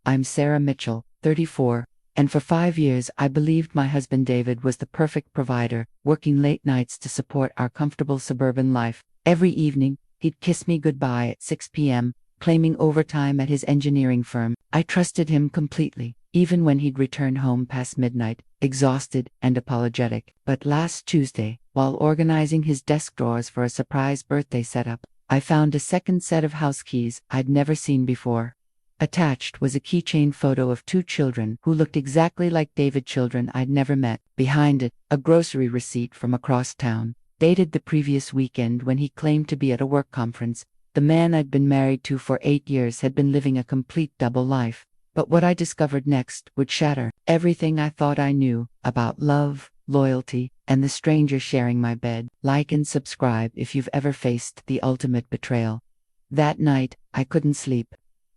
I'm Sarah Mitchell, 34, and for 5 years I believed my husband David was the perfect provider, working late nights to support our comfortable suburban life. Every evening, he'd kiss me goodbye at 6 p.m., claiming overtime at his engineering firm. I trusted him completely, even when he'd return home past midnight, exhausted and apologetic. But last Tuesday, while organizing his desk drawers for a surprise birthday setup, I found a second set of house keys I'd never seen before. Attached was a keychain photo of 2 children who looked exactly like David, children I'd never met. Behind it, a grocery receipt from across town, dated the previous weekend when he claimed to be at a work conference. The man I'd been married to for 8 years had been living a complete double life. But what I discovered next would shatter everything I thought I knew about love, loyalty, and the stranger sharing my bed. Like and subscribe if you've ever faced the ultimate betrayal. That night, I couldn't sleep.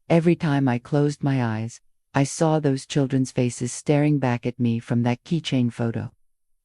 Every time I closed my eyes, I saw those children's faces staring back at me from that keychain photo.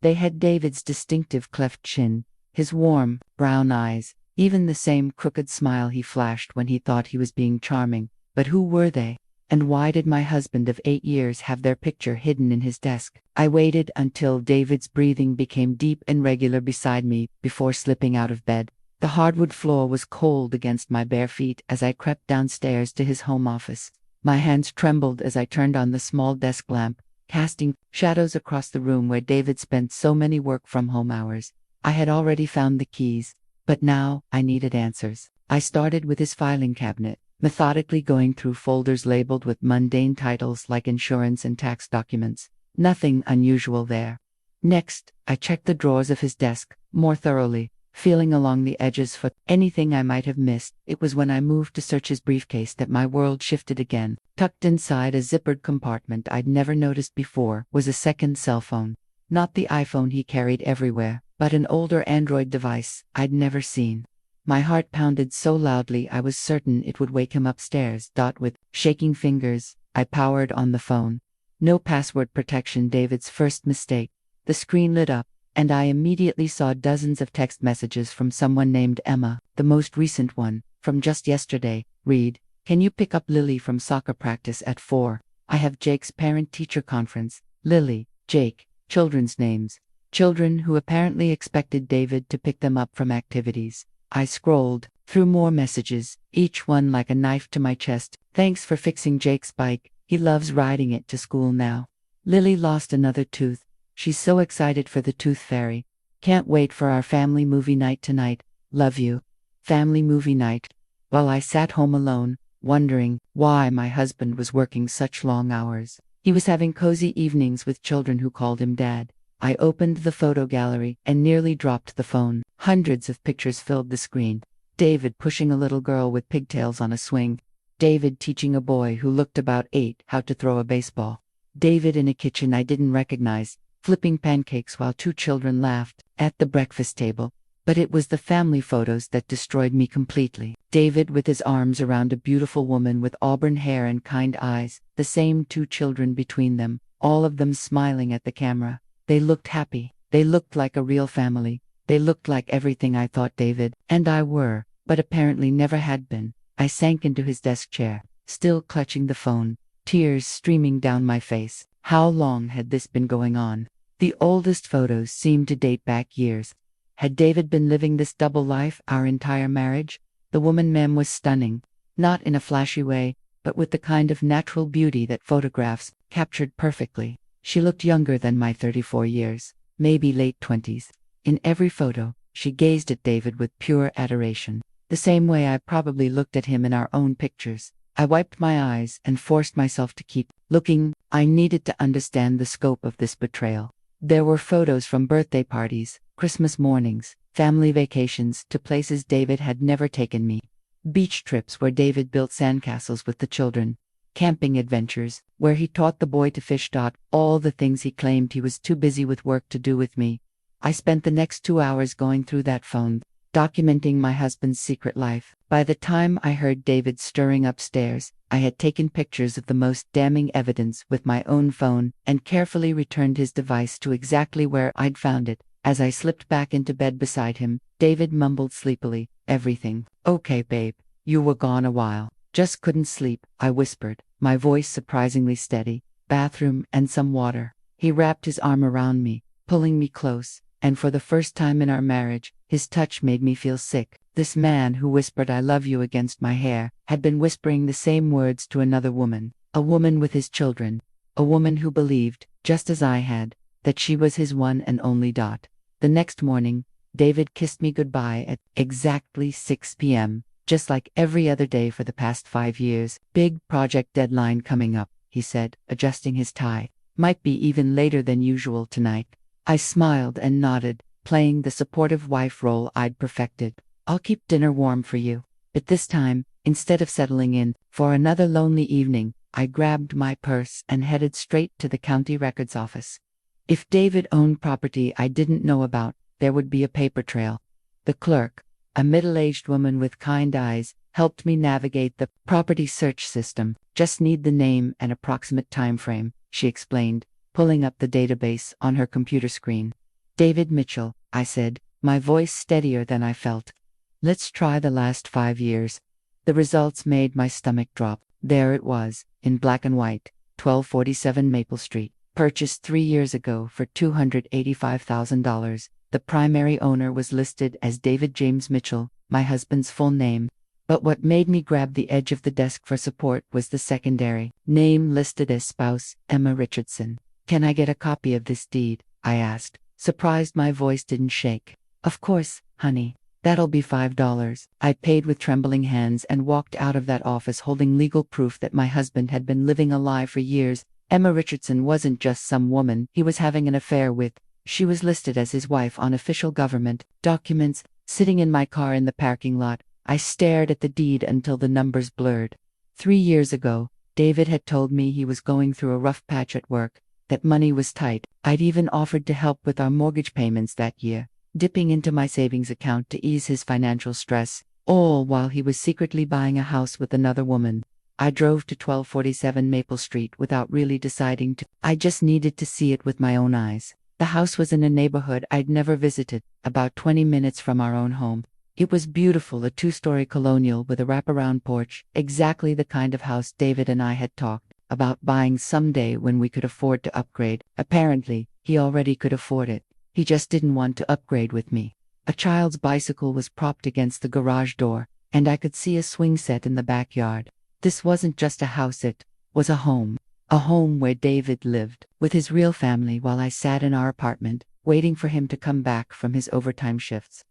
They had David's distinctive cleft chin, his warm, brown eyes, even the same crooked smile he flashed when he thought he was being charming. But who were they? And why did my husband of 8 years have their picture hidden in his desk? I waited until David's breathing became deep and regular beside me before slipping out of bed. The hardwood floor was cold against my bare feet as I crept downstairs to his home office. My hands trembled as I turned on the small desk lamp, casting shadows across the room where David spent so many work-from-home hours. I had already found the keys, but now I needed answers. I started with his filing cabinet, methodically going through folders labeled with mundane titles like insurance and tax documents. Nothing unusual there. Next, I checked the drawers of his desk more thoroughly, feeling along the edges for anything I might have missed. It was when I moved to search his briefcase that my world shifted again. Tucked inside a zippered compartment I'd never noticed before was a second cell phone. Not the iPhone he carried everywhere, but an older Android device I'd never seen. My heart pounded so loudly I was certain it would wake him upstairs. With shaking fingers, I powered on the phone. No password protection, David's first mistake. The screen lit up, and I immediately saw dozens of text messages from someone named Emma. The most recent one, from just yesterday, read, "Can you pick up Lily from soccer practice at 4? I have Jake's parent-teacher conference." Lily, Jake, children's names. Children who apparently expected David to pick them up from activities. I scrolled through more messages, each one like a knife to my chest. "Thanks for fixing Jake's bike. He loves riding it to school now. Lily lost another tooth. She's so excited for the tooth fairy. Can't wait for our family movie night tonight. Love you." Family movie night. While I sat home alone, wondering why my husband was working such long hours. He was having cozy evenings with children who called him Dad. I opened the photo gallery and nearly dropped the phone. Hundreds of pictures filled the screen. David pushing a little girl with pigtails on a swing. David teaching a boy who looked about 8 how to throw a baseball. David in a kitchen I didn't recognize, flipping pancakes while 2 children laughed at the breakfast table. But it was the family photos that destroyed me completely. David with his arms around a beautiful woman with auburn hair and kind eyes, the same 2 children between them, all of them smiling at the camera. They looked happy. They looked like a real family. They looked like everything I thought David and I were, but apparently never had been. I sank into his desk chair, still clutching the phone, tears streaming down my face. How long had this been going on? The oldest photos seemed to date back years. Had David been living this double life our entire marriage? The woman Mem was stunning, not in a flashy way, but with the kind of natural beauty that photographs captured perfectly. She looked younger than my 34 years, maybe late 20s. In every photo, she gazed at David with pure adoration, the same way I probably looked at him in our own pictures. I wiped my eyes and forced myself to keep looking. I needed to understand the scope of this betrayal. There were photos from birthday parties, Christmas mornings, family vacations to places David had never taken me. Beach trips where David built sandcastles with the children. Camping adventures, where he taught the boy to fish. All the things he claimed he was too busy with work to do with me. I spent the next 2 hours going through that phone, documenting my husband's secret life. By the time I heard David stirring upstairs, I had taken pictures of the most damning evidence with my own phone and carefully returned his device to exactly where I'd found it. As I slipped back into bed beside him, David mumbled sleepily, "Everything okay, babe? You were gone a while." Just couldn't sleep, I whispered, my voice surprisingly steady. Bathroom and some water. He wrapped his arm around me, pulling me close, and for the first time in our marriage, his touch made me feel sick. This man who whispered "I love you" against my hair had been whispering the same words to another woman, a woman with his children, a woman who believed, just as I had, that she was his one and only dot. The next morning, David kissed me goodbye at exactly 6 p.m., just like every other day for the past 5 years. "Big project deadline coming up," he said, adjusting his tie. "Might be even later than usual tonight." I smiled and nodded, playing the supportive wife role I'd perfected. "I'll keep dinner warm for you." But this time, instead of settling in for another lonely evening, I grabbed my purse and headed straight to the county records office. If David owned property I didn't know about, there would be a paper trail. The clerk, a middle-aged woman with kind eyes, helped me navigate the property search system. "Just need the name and approximate time frame," she explained, pulling up the database on her computer screen. "David Mitchell," I said, my voice steadier than I felt. "Let's try the last 5 years." The results made my stomach drop. There it was, in black and white, 1247 Maple Street, purchased 3 years ago for $285,000. The primary owner was listed as David James Mitchell, my husband's full name. But what made me grab the edge of the desk for support was the secondary name listed as spouse, Emma Richardson. "Can I get a copy of this deed?" I asked, surprised my voice didn't shake. "Of course, honey. That'll be $5. I paid with trembling hands and walked out of that office holding legal proof that my husband had been living a lie for years. Emma Richardson wasn't just some woman he was having an affair with. She was listed as his wife on official government documents. Sitting in my car in the parking lot, I stared at the deed until the numbers blurred. 3 years ago, David had told me he was going through a rough patch at work, that money was tight. I'd even offered to help with our mortgage payments that year, dipping into my savings account to ease his financial stress, all while he was secretly buying a house with another woman. I drove to 1247 Maple Street without really deciding to. I just needed to see it with my own eyes. The house was in a neighborhood I'd never visited, about 20 minutes from our own home. It was beautiful, a 2-story colonial with a wraparound porch, exactly the kind of house David and I had talked about buying someday when we could afford to upgrade. Apparently, he already could afford it. He just didn't want to upgrade with me. A child's bicycle was propped against the garage door, and I could see a swing set in the backyard. This wasn't just a house, it was a home. A home where David lived, with his real family, while I sat in our apartment, waiting for him to come back from his overtime shifts.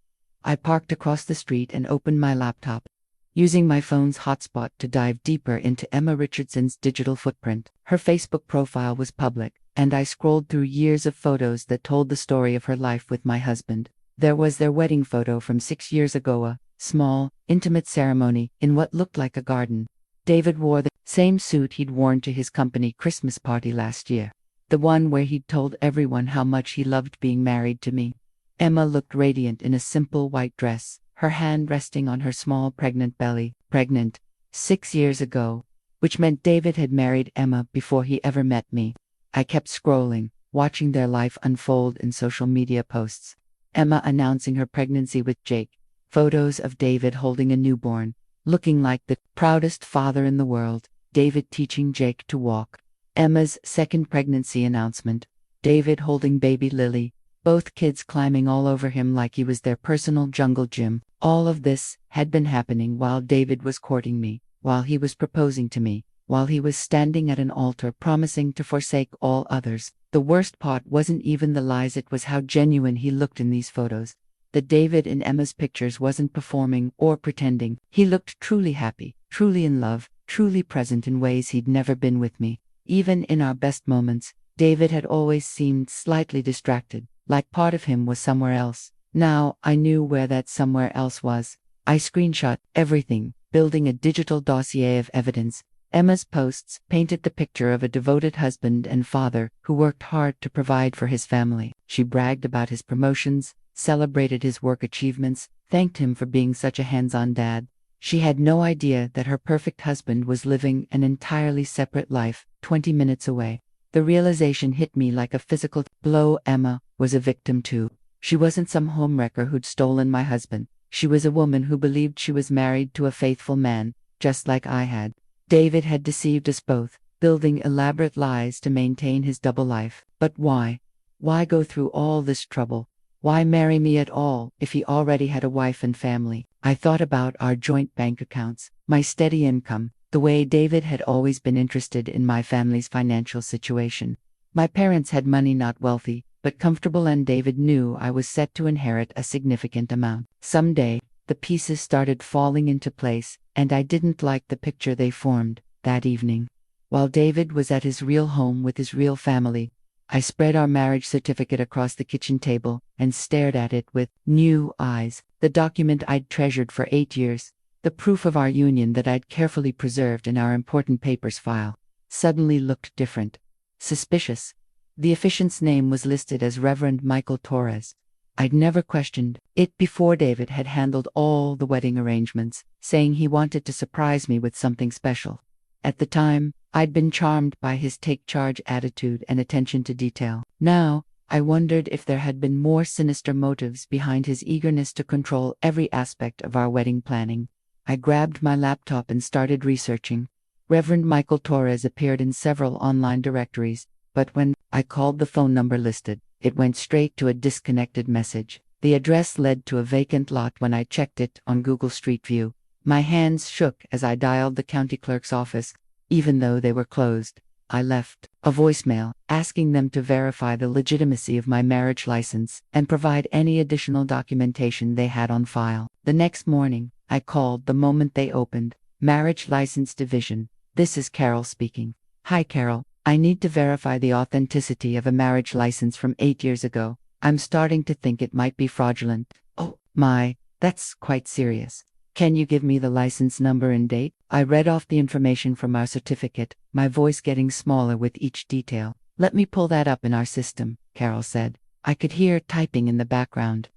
I parked across the street and opened my laptop, using my phone's hotspot to dive deeper into Emma Richardson's digital footprint. Her Facebook profile was public, and I scrolled through years of photos that told the story of her life with my husband. There was their wedding photo from 6 years ago, a small, intimate ceremony in what looked like a garden. David wore the same suit he'd worn to his company Christmas party last year, the one where he'd told everyone how much he loved being married to me. Emma looked radiant in a simple white dress, her hand resting on her small pregnant belly. Pregnant 6 years ago, which meant David had married Emma before he ever met me. I kept scrolling, watching their life unfold in social media posts. Emma announcing her pregnancy with Jake, photos of David holding a newborn, looking like the proudest father in the world, David teaching Jake to walk. Emma's second pregnancy announcement, David holding baby Lily, both kids climbing all over him like he was their personal jungle gym. All of this had been happening while David was courting me, while he was proposing to me, while he was standing at an altar promising to forsake all others. The worst part wasn't even the lies, it was how genuine he looked in these photos. The David in Emma's pictures wasn't performing or pretending. He looked truly happy, truly in love, truly present in ways he'd never been with me. Even in our best moments, David had always seemed slightly distracted, like part of him was somewhere else. Now I knew where that somewhere else was. I screenshot everything, building a digital dossier of evidence. Emma's posts painted the picture of a devoted husband and father who worked hard to provide for his family. She bragged about his promotions, celebrated his work achievements, thanked him for being such a hands-on dad. She had no idea that her perfect husband was living an entirely separate life, 20 minutes away. The realization hit me like a physical blow. Emma was a victim too. She wasn't some homewrecker who'd stolen my husband. She was a woman who believed she was married to a faithful man, just like I had. David had deceived us both, building elaborate lies to maintain his double life. But why? Why go through all this trouble? Why marry me at all if he already had a wife and family? I thought about our joint bank accounts, my steady income, the way David had always been interested in my family's financial situation. My parents had money, not wealthy, but comfortable, and David knew I was set to inherit a significant amount. Someday, the pieces started falling into place, and I didn't like the picture they formed. That evening, while David was at his real home with his real family, I spread our marriage certificate across the kitchen table and stared at it with new eyes. The document I'd treasured for 8 years, the proof of our union that I'd carefully preserved in our important papers file, suddenly looked different. Suspicious. The officiant's name was listed as Reverend Michael Torres. I'd never questioned it before. David had handled all the wedding arrangements, saying he wanted to surprise me with something special. At the time, I'd been charmed by his take-charge attitude and attention to detail. Now, I wondered if there had been more sinister motives behind his eagerness to control every aspect of our wedding planning. I grabbed my laptop and started researching. Reverend Michael Torres appeared in several online directories, but when I called the phone number listed, it went straight to a disconnected message. The address led to a vacant lot when I checked it on Google Street View. My hands shook as I dialed the county clerk's office. Even though they were closed, I left a voicemail asking them to verify the legitimacy of my marriage license and provide any additional documentation they had on file. The next morning, I called the moment they opened. Marriage License Division. This is Carol speaking. Hi Carol, I need to verify the authenticity of a marriage license from 8 years ago. I'm starting to think it might be fraudulent. Oh my, that's quite serious. Can you give me the license number and date? I read off the information from our certificate, my voice getting smaller with each detail. Let me pull that up in our system, Carol said. I could hear typing in the background.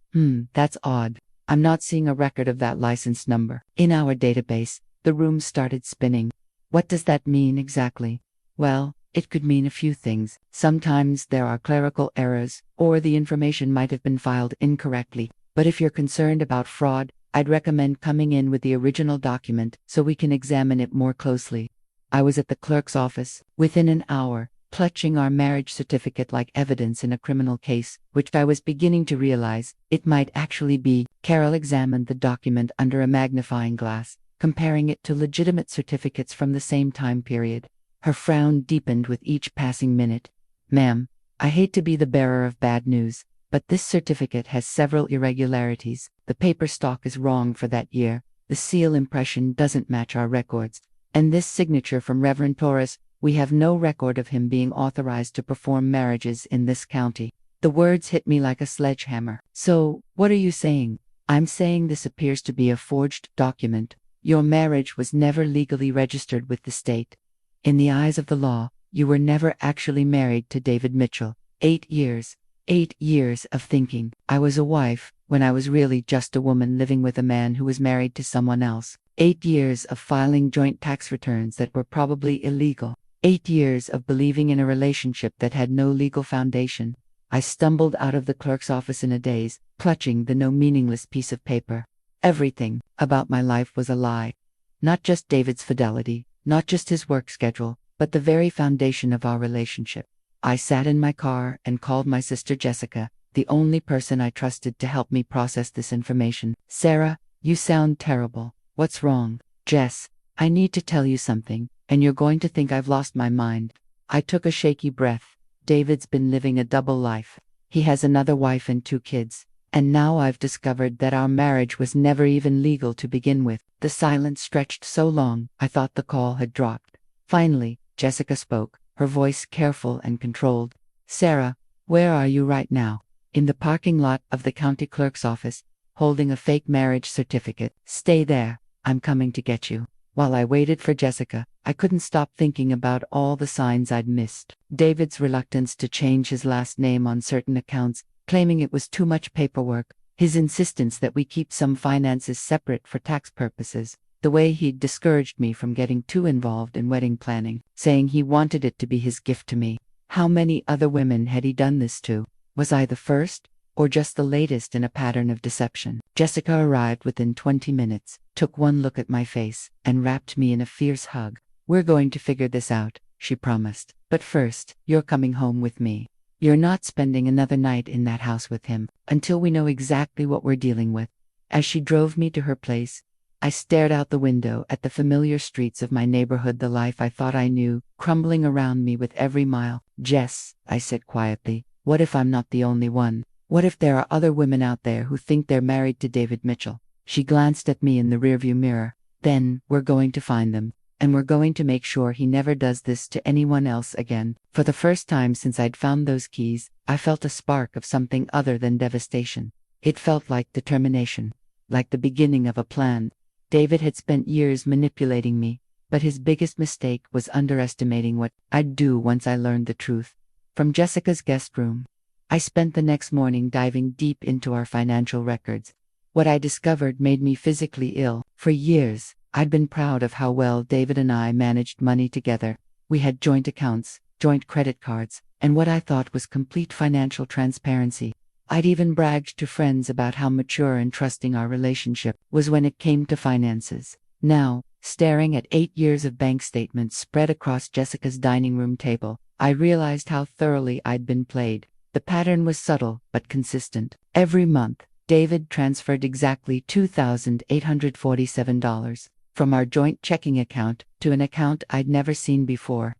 That's odd. I'm not seeing a record of that license number in our database. The room started spinning. What does that mean exactly? Well, it could mean a few things. Sometimes there are clerical errors, or the information might have been filed incorrectly. But if you're concerned about fraud, I'd recommend coming in with the original document so we can examine it more closely. I was at the clerk's office within an hour, clutching our marriage certificate like evidence in a criminal case, which I was beginning to realize it might actually be. Carol examined the document under a magnifying glass, comparing it to legitimate certificates from the same time period. Her frown deepened with each passing minute. Ma'am, I hate to be the bearer of bad news, but this certificate has several irregularities. The paper stock is wrong for that year, the seal impression doesn't match our records, and this signature from Reverend Torres, we have no record of him being authorized to perform marriages in this county. The words hit me like a sledgehammer. So, what are you saying? I'm saying this appears to be a forged document. Your marriage was never legally registered with the state. In the eyes of the law, you were never actually married to David Mitchell. 8 years. 8 years of thinking I was a wife when I was really just a woman living with a man who was married to someone else. 8 years of filing joint tax returns that were probably illegal. 8 years of believing in a relationship that had no legal foundation. I stumbled out of the clerk's office in a daze, clutching the meaningless piece of paper. Everything about my life was a lie. Not just David's fidelity, not just his work schedule, but the very foundation of our relationship. I sat in my car and called my sister Jessica, the only person I trusted to help me process this information. Sarah, you sound terrible. What's wrong? Jess, I need to tell you something, and you're going to think I've lost my mind. I took a shaky breath. David's been living a double life. He has another wife and 2 kids, and now I've discovered that our marriage was never even legal to begin with. The silence stretched so long, I thought the call had dropped. Finally, Jessica spoke, her voice careful and controlled. Sarah, where are you right now? In the parking lot of the county clerk's office, holding a fake marriage certificate. Stay there, I'm coming to get you. While I waited for Jessica, I couldn't stop thinking about all the signs I'd missed. David's reluctance to change his last name on certain accounts, claiming it was too much paperwork, his insistence that we keep some finances separate for tax purposes, the way he'd discouraged me from getting too involved in wedding planning, saying he wanted it to be his gift to me. How many other women had he done this to? Was I the first? or just the latest in a pattern of deception. Jessica arrived within 20 minutes, took one look at my face, and wrapped me in a fierce hug. "We're going to figure this out," she promised. "But first, you're coming home with me. You're not spending another night in that house with him until we know exactly what we're dealing with." As she drove me to her place, I stared out the window at the familiar streets of my neighborhood, the life I thought I knew, crumbling around me with every mile. "Jess," I said quietly, "what if I'm not the only one? What if there are other women out there who think they're married to David Mitchell?" She glanced at me in the rearview mirror. "Then, we're going to find them. And we're going to make sure he never does this to anyone else again." For the first time since I'd found those keys, I felt a spark of something other than devastation. It felt like determination, like the beginning of a plan. David had spent years manipulating me, but his biggest mistake was underestimating what I'd do once I learned the truth. From Jessica's guest room, I spent the next morning diving deep into our financial records. What I discovered made me physically ill. For years, I'd been proud of how well David and I managed money together. We had joint accounts, joint credit cards, and what I thought was complete financial transparency. I'd even bragged to friends about how mature and trusting our relationship was when it came to finances. Now, staring at 8 years of bank statements spread across Jessica's dining room table, I realized how thoroughly I'd been played. The pattern was subtle but consistent. Every month, David transferred exactly $2,847 from our joint checking account to an account I'd never seen before.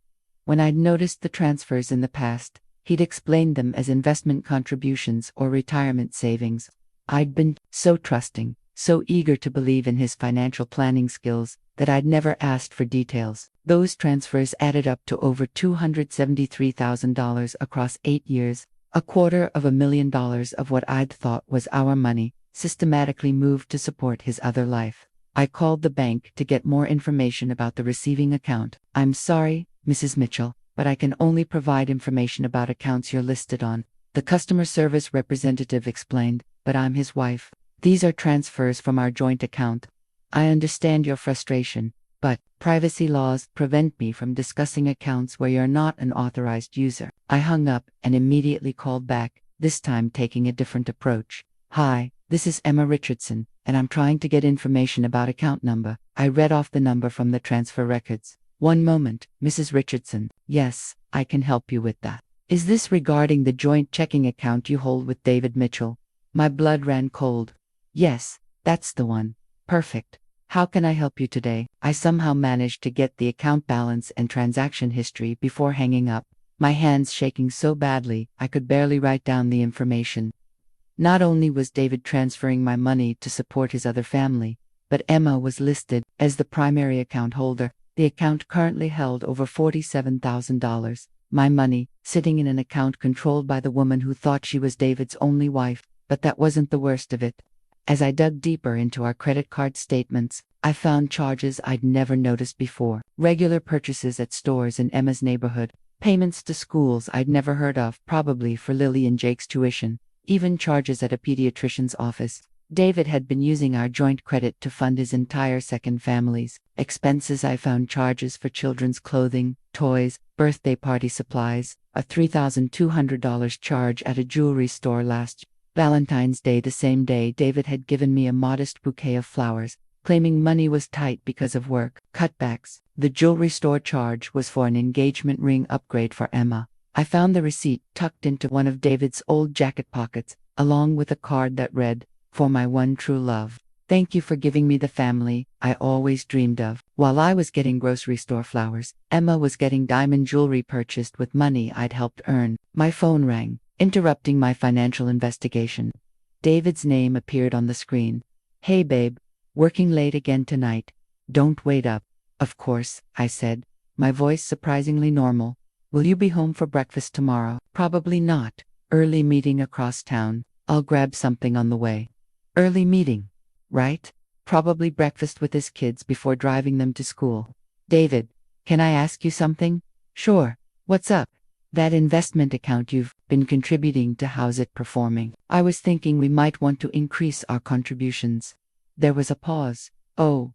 When I'd noticed the transfers in the past, he'd explained them as investment contributions or retirement savings. I'd been so trusting, so eager to believe in his financial planning skills, that I'd never asked for details. Those transfers added up to over $273,000 across 8 years. $250,000 of what I'd thought was our money, systematically moved to support his other life. I called the bank to get more information about the receiving account. "I'm sorry, Mrs. Mitchell, but I can only provide information about accounts you're listed on," the customer service representative explained, "but I'm his wife. These are transfers from our joint account. I understand your frustration, but privacy laws prevent me from discussing accounts where you're not an authorized user." I hung up and immediately called back, this time taking a different approach. "Hi, this is Emma Richardson, and I'm trying to get information about account number." I read off the number from the transfer records. "One moment, Mrs. Richardson. Yes, I can help you with that. Is this regarding the joint checking account you hold with David Mitchell?" My blood ran cold. "Yes, that's the one. Perfect. How can I help you today?" I somehow managed to get the account balance and transaction history before hanging up, my hands shaking so badly I could barely write down the information. Not only was David transferring my money to support his other family, but Emma was listed as the primary account holder. The account currently held over $47,000. My money, sitting in an account controlled by the woman who thought she was David's only wife. But that wasn't the worst of it. As I dug deeper into our credit card statements, I found charges I'd never noticed before. Regular purchases at stores in Emma's neighborhood, payments to schools I'd never heard of, probably for Lily and Jake's tuition, even charges at a pediatrician's office. David had been using our joint credit to fund his entire second family's expenses. I found charges for children's clothing, toys, birthday party supplies, a $3,200 charge at a jewelry store last Valentine's Day. The same day, David had given me a modest bouquet of flowers, claiming money was tight because of work cutbacks. The jewelry store charge was for an engagement ring upgrade for Emma. I found the receipt tucked into one of David's old jacket pockets, along with a card that read, "For my one true love. Thank you for giving me the family I always dreamed of." While I was getting grocery store flowers, Emma was getting diamond jewelry purchased with money I'd helped earn. My phone rang, interrupting my financial investigation. David's name appeared on the screen. "Hey babe, working late again tonight? Don't wait up." "Of course," I said, my voice surprisingly normal. "Will you be home for breakfast tomorrow?" "Probably not. Early meeting across town. I'll grab something on the way." Early meeting, right? Probably breakfast with his kids before driving them to school. "David, can I ask you something?" "Sure. What's up?" "That investment account you've been contributing to, how's it performing?" "I was thinking we might want to increase our contributions." There was a pause. "Oh,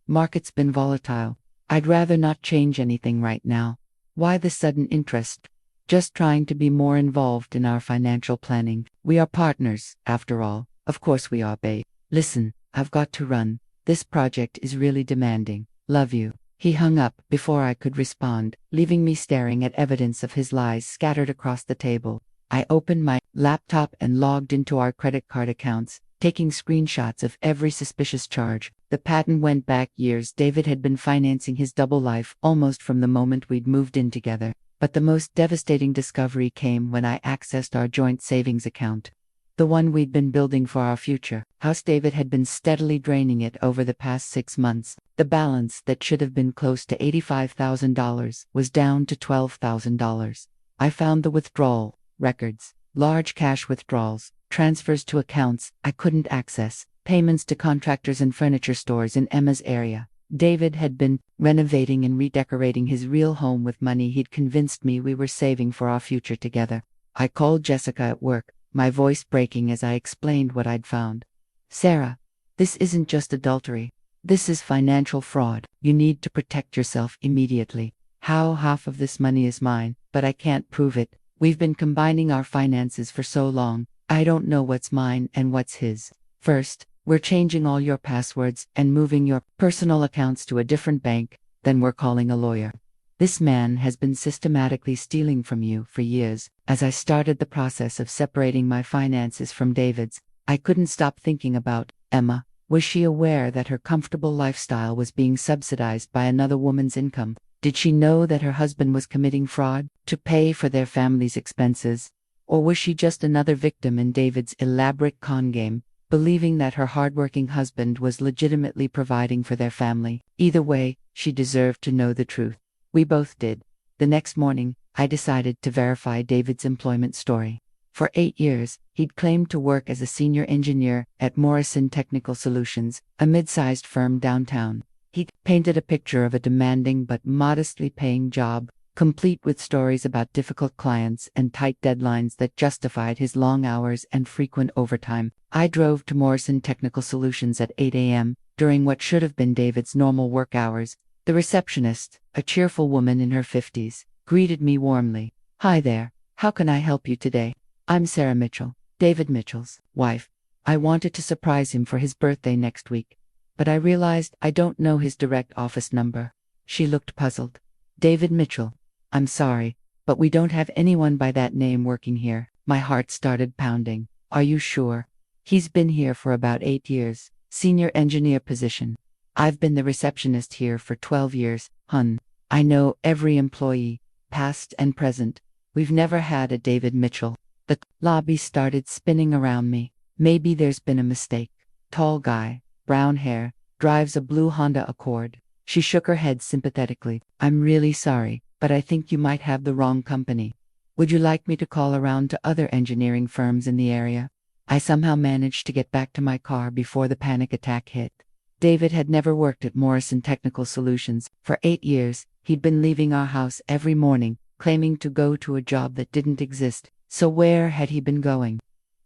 market's been volatile. I'd rather not change anything right now." "Why the sudden interest?" Just trying to be more involved in our financial planning. We are partners, after all. Of course we are, babe. Listen, I've got to run. This project is really demanding. Love you. He hung up before I could respond, leaving me staring at evidence of his lies scattered across the table. I opened my laptop and logged into our credit card accounts, taking screenshots of every suspicious charge. The pattern went back years. David had been financing his double life almost from the moment we'd moved in together. But the most devastating discovery came when I accessed our joint savings account. The one we'd been building for our future. David had been steadily draining it over the past 6 months. The balance that should have been close to $85,000 was down to $12,000. I found the withdrawal records, large cash withdrawals, transfers to accounts I couldn't access, payments to contractors and furniture stores in Emma's area. David had been renovating and redecorating his real home with money he'd convinced me we were saving for our future together. I called Jessica at work, my voice breaking as I explained what I'd found. Sarah, this isn't just adultery. This is financial fraud. You need to protect yourself immediately. Half of this money is mine, but I can't prove it. We've been combining our finances for so long, I don't know what's mine and what's his. First, we're changing all your passwords and moving your personal accounts to a different bank, then we're calling a lawyer. This man has been systematically stealing from you for years. As I started the process of separating my finances from David's, I couldn't stop thinking about Emma. Was she aware that her comfortable lifestyle was being subsidized by another woman's income? Did she know that her husband was committing fraud to pay for their family's expenses? Or was she just another victim in David's elaborate con game, believing that her hardworking husband was legitimately providing for their family? Either way, she deserved to know the truth. We both did. The next morning, I decided to verify David's employment story. For 8 years, he'd claimed to work as a senior engineer at Morrison Technical Solutions, a mid-sized firm downtown. He'd painted a picture of a demanding but modestly paying job, complete with stories about difficult clients and tight deadlines that justified his long hours and frequent overtime. I drove to Morrison Technical Solutions at 8 a.m., during what should have been David's normal work hours. The receptionist, a cheerful woman in her 50s, greeted me warmly. Hi there, how can I help you today? I'm Sarah Mitchell, David Mitchell's wife. I wanted to surprise him for his birthday next week, but I realized I don't know his direct office number. She looked puzzled. David Mitchell. I'm sorry, but we don't have anyone by that name working here. My heart started pounding. Are you sure? He's been here for about 8 years, senior engineer position. I've been the receptionist here for 12 years, hun. I know every employee, past and present. We've never had a David Mitchell. The lobby started spinning around me. Maybe there's been a mistake. Tall guy, brown hair, drives a blue Honda Accord. She shook her head sympathetically. I'm really sorry, but I think you might have the wrong company. Would you like me to call around to other engineering firms in the area? I somehow managed to get back to my car before the panic attack hit. David had never worked at Morrison Technical Solutions. For 8 years, he'd been leaving our house every morning, claiming to go to a job that didn't exist. So where had he been going?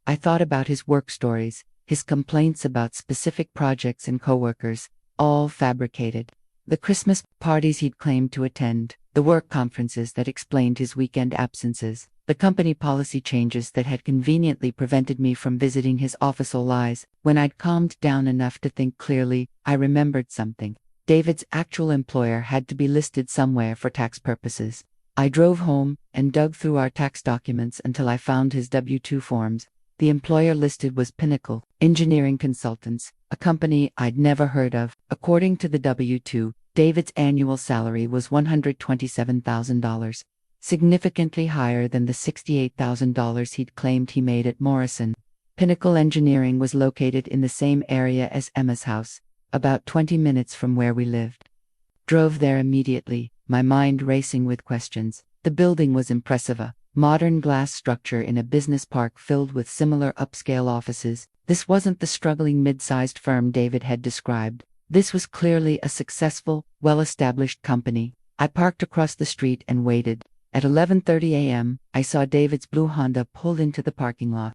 I thought about his work stories, his complaints about specific projects and coworkers, all fabricated. The Christmas parties he'd claimed to attend, the work conferences that explained his weekend absences, the company policy changes that had conveniently prevented me from visiting his office. All lies. When I'd calmed down enough to think clearly, I remembered something. David's actual employer had to be listed somewhere for tax purposes. I drove home and dug through our tax documents until I found his W-2 forms. The employer listed was Pinnacle Engineering Consultants, a company I'd never heard of. According to the W-2, David's annual salary was $127,000, significantly higher than the $68,000 he'd claimed he made at Morrison. Pinnacle Engineering was located in the same area as Emma's house, about 20 minutes from where we lived. Drove there immediately, my mind racing with questions. The building was impressive, a modern glass structure in a business park filled with similar upscale offices. This wasn't the struggling mid-sized firm David had described. This was clearly a successful, well-established company. I parked across the street and waited. At 11:30 a.m., I saw David's blue Honda pull into the parking lot.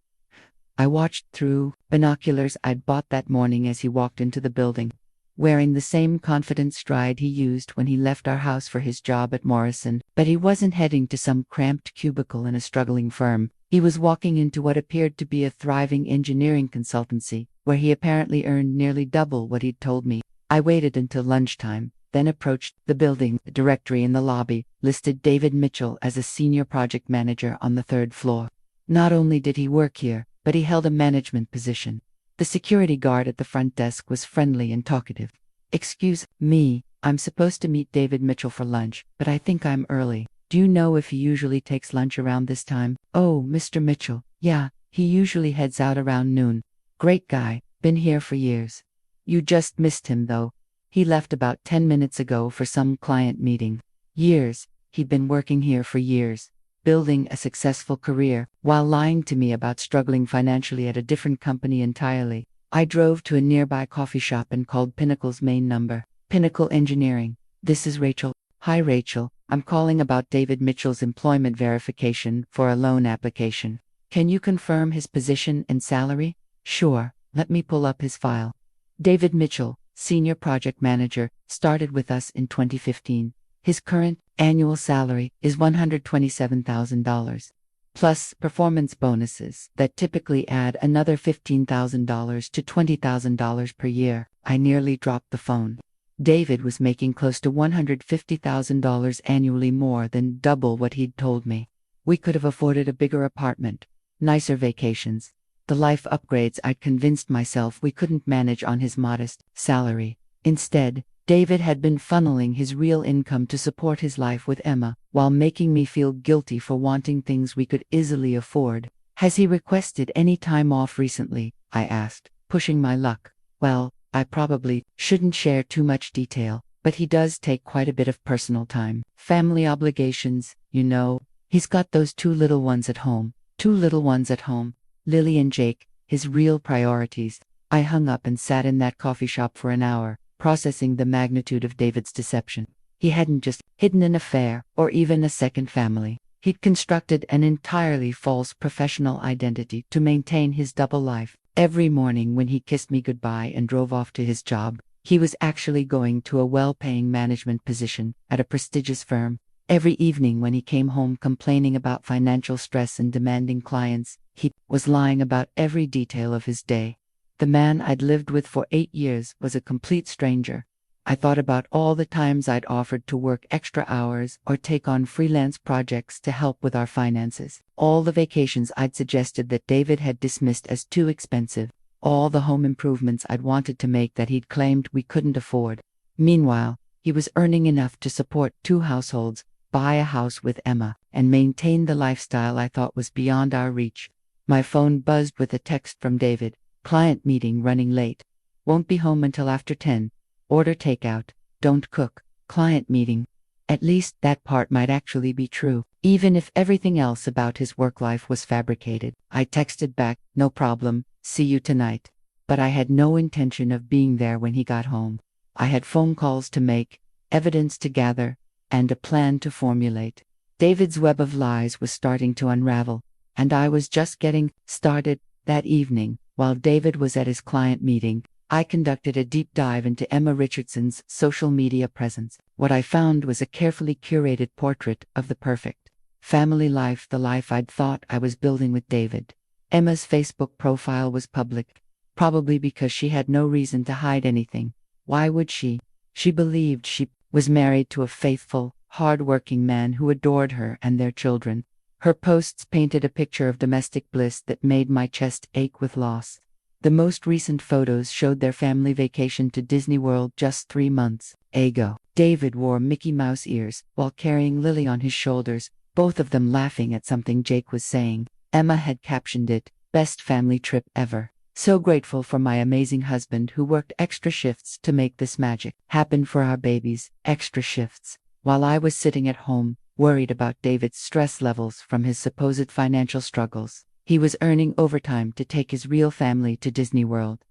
I watched through binoculars I'd bought that morning as he walked into the building. wearing the same confident stride he used when he left our house for his job at Morrison. But he wasn't heading to some cramped cubicle in a struggling firm. He was walking into what appeared to be a thriving engineering consultancy, where he apparently earned nearly double what he'd told me. I waited until lunchtime, then approached the building. The directory in the lobby listed David Mitchell as a senior project manager on the 3rd floor. Not only did he work here, but he held a management position. The security guard at the front desk was friendly and talkative. "Excuse me, I'm supposed to meet David Mitchell for lunch, but I think I'm early. Do you know if he usually takes lunch around this time?" "Oh, Mr. Mitchell, yeah, he usually heads out around noon. Great guy, been here for years." "You just missed him though. He left about 10 minutes ago for some client meeting." Years. He'd been working here for years, building a successful career, while lying to me about struggling financially at a different company entirely. I drove to a nearby coffee shop and called Pinnacle's main number. "Pinnacle Engineering. This is Rachel." "Hi Rachel, I'm calling about David Mitchell's employment verification for a loan application. Can you confirm his position and salary?" "Sure, let me pull up his file." David Mitchell, Senior Project Manager, started with us in 2015. His current annual salary is $127,000, plus performance bonuses that typically add another $15,000 to $20,000 per year. I nearly dropped the phone. David was making close to $150,000 annually, more than double what he'd told me. We could have afforded a bigger apartment, nicer vacations, the life upgrades I'd convinced myself we couldn't manage on his modest salary. Instead, David had been funneling his real income to support his life with Emma, while making me feel guilty for wanting things we could easily afford. "Has he requested any time off recently?" I asked, pushing my luck. "Well, I probably shouldn't share too much detail, but he does take quite a bit of personal time. Family obligations, you know. He's got those 2 little ones at home. 2 little ones at home. Lily and Jake, his real priorities." I hung up and sat in that coffee shop for an hour, processing the magnitude of David's deception. He hadn't just hidden an affair, or even a second family. He'd constructed an entirely false professional identity to maintain his double life. Every morning when he kissed me goodbye and drove off to his job, he was actually going to a well-paying management position at a prestigious firm. Every evening when he came home complaining about financial stress and demanding clients, he was lying about every detail of his day. The man I'd lived with for 8 years was a complete stranger. I thought about all the times I'd offered to work extra hours or take on freelance projects to help with our finances. All the vacations I'd suggested that David had dismissed as too expensive. All the home improvements I'd wanted to make that he'd claimed we couldn't afford. Meanwhile, he was earning enough to support 2 households, buy a house with Emma, and maintain the lifestyle I thought was beyond our reach. My phone buzzed with a text from David. "Client meeting running late. Won't be home until after 10. Order takeout. Don't cook. Client meeting." At least that part might actually be true, even if everything else about his work life was fabricated. I texted back, "No problem, see you tonight." But I had no intention of being there when he got home. I had phone calls to make, evidence to gather, and a plan to formulate. David's web of lies was starting to unravel, and I was just getting started. That evening, while David was at his client meeting, I conducted a deep dive into Emma Richardson's social media presence. What I found was a carefully curated portrait of the perfect family life, the life I'd thought I was building with David. Emma's Facebook profile was public, probably because she had no reason to hide anything. Why would she? She believed she was married to a faithful, hard-working man who adored her and their children. Her posts painted a picture of domestic bliss that made my chest ache with loss. The most recent photos showed their family vacation to Disney World just 3 months ago. David wore Mickey Mouse ears while carrying Lily on his shoulders, both of them laughing at something Jake was saying. Emma had captioned it, "Best family trip ever. So grateful for my amazing husband who worked extra shifts to make this magic happen for our babies." Extra shifts. While I was sitting at home, worried about David's stress levels from his supposed financial struggles, he was earning overtime to take his real family to Disney World.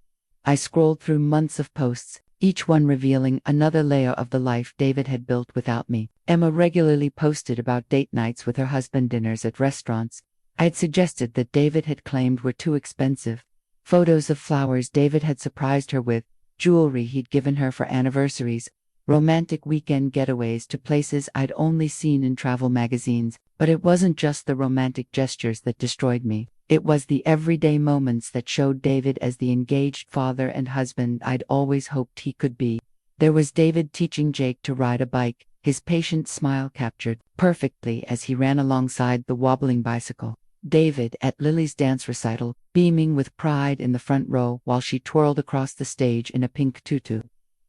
I scrolled through months of posts, each one revealing another layer of the life David had built without me. Emma regularly posted about date nights with her husband, dinners at restaurants I had suggested that David had claimed were too expensive, photos of flowers David had surprised her with, jewelry he'd given her for anniversaries, romantic weekend getaways to places I'd only seen in travel magazines. But it wasn't just the romantic gestures that destroyed me. It was the everyday moments that showed David as the engaged father and husband I'd always hoped he could be. There was David teaching Jake to ride a bike, his patient smile captured perfectly as he ran alongside the wobbling bicycle. David at Lily's dance recital, beaming with pride in the front row while she twirled across the stage in a pink tutu.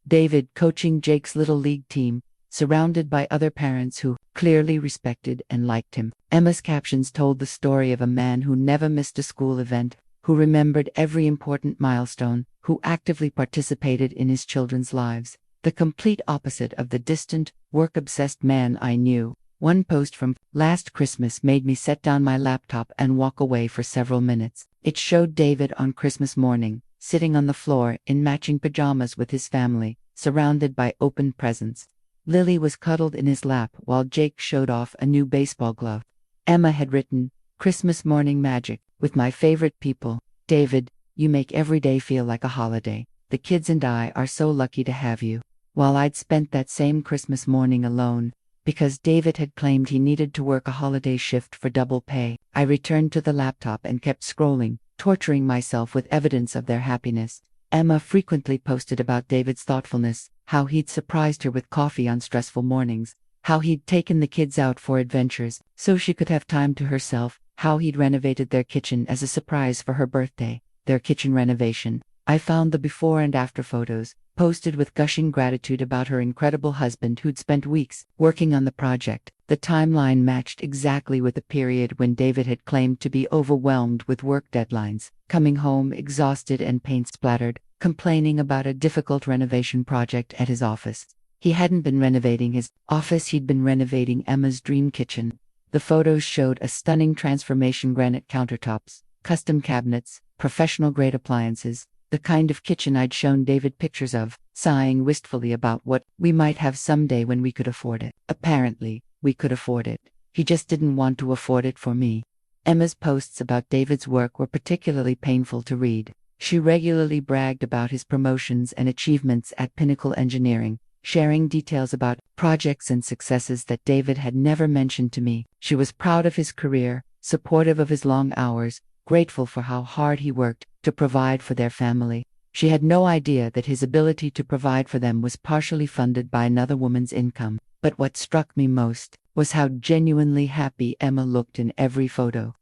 David coaching Jake's little league team, surrounded by other parents who clearly respected and liked him. Emma's captions told the story of a man who never missed a school event, who remembered every important milestone, who actively participated in his children's lives. The complete opposite of the distant, work-obsessed man I knew. One post from last Christmas made me set down my laptop and walk away for several minutes. It showed David on Christmas morning, sitting on the floor in matching pajamas with his family, surrounded by open presents. Lily was cuddled in his lap while Jake showed off a new baseball glove. Emma had written, "Christmas morning magic, with my favorite people. David, you make every day feel like a holiday. The kids and I are so lucky to have you." While I'd spent that same Christmas morning alone, because David had claimed he needed to work a holiday shift for double pay, I returned to the laptop and kept scrolling, torturing myself with evidence of their happiness. Emma frequently posted about David's thoughtfulness, how he'd surprised her with coffee on stressful mornings, how he'd taken the kids out for adventures so she could have time to herself, how he'd renovated their kitchen as a surprise for her birthday. Their kitchen renovation. I found the before and after photos, posted with gushing gratitude about her incredible husband who'd spent weeks working on the project. The timeline matched exactly with the period when David had claimed to be overwhelmed with work deadlines, coming home exhausted and paint-splattered, complaining about a difficult renovation project at his office. He hadn't been renovating his office, he'd been renovating Emma's dream kitchen. The photos showed a stunning transformation: granite countertops, custom cabinets, professional-grade appliances, the kind of kitchen I'd shown David pictures of, sighing wistfully about what we might have someday when we could afford it. Apparently, we could afford it. He just didn't want to afford it for me. Emma's posts about David's work were particularly painful to read. She regularly bragged about his promotions and achievements at Pinnacle Engineering, sharing details about projects and successes that David had never mentioned to me. She was proud of his career, supportive of his long hours, grateful for how hard he worked to provide for their family. She had no idea that his ability to provide for them was partially funded by another woman's income. But what struck me most was how genuinely happy Emma looked in every photo.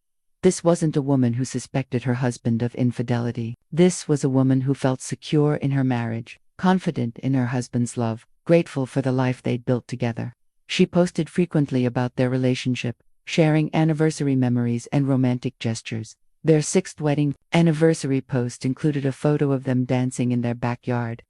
This wasn't a woman who suspected her husband of infidelity. This was a woman who felt secure in her marriage, confident in her husband's love, grateful for the life they'd built together. She posted frequently about their relationship, sharing anniversary memories and romantic gestures. Their 6th wedding anniversary post included a photo of them dancing in their backyard.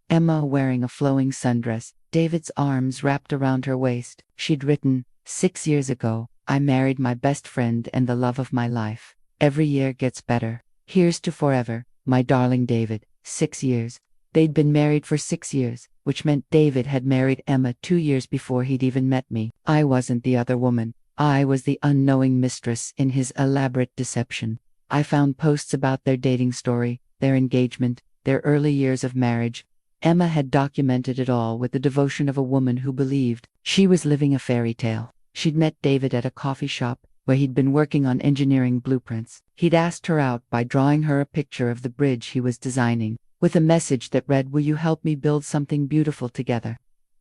Emma wearing a flowing sundress, David's arms wrapped around her waist. She'd written, "6 years ago, I married my best friend and the love of my life. Every year gets better. Here's to forever, my darling David." 6 years. They'd been married for 6 years, which meant David had married Emma 2 years before he'd even met me. I wasn't the other woman. I was the unknowing mistress in his elaborate deception. I found posts about their dating story, their engagement, their early years of marriage. Emma had documented it all with the devotion of a woman who believed she was living a fairy tale. She'd met David at a coffee shop, where he'd been working on engineering blueprints. He'd asked her out by drawing her a picture of the bridge he was designing, with a message that read, "Will you help me build something beautiful together?"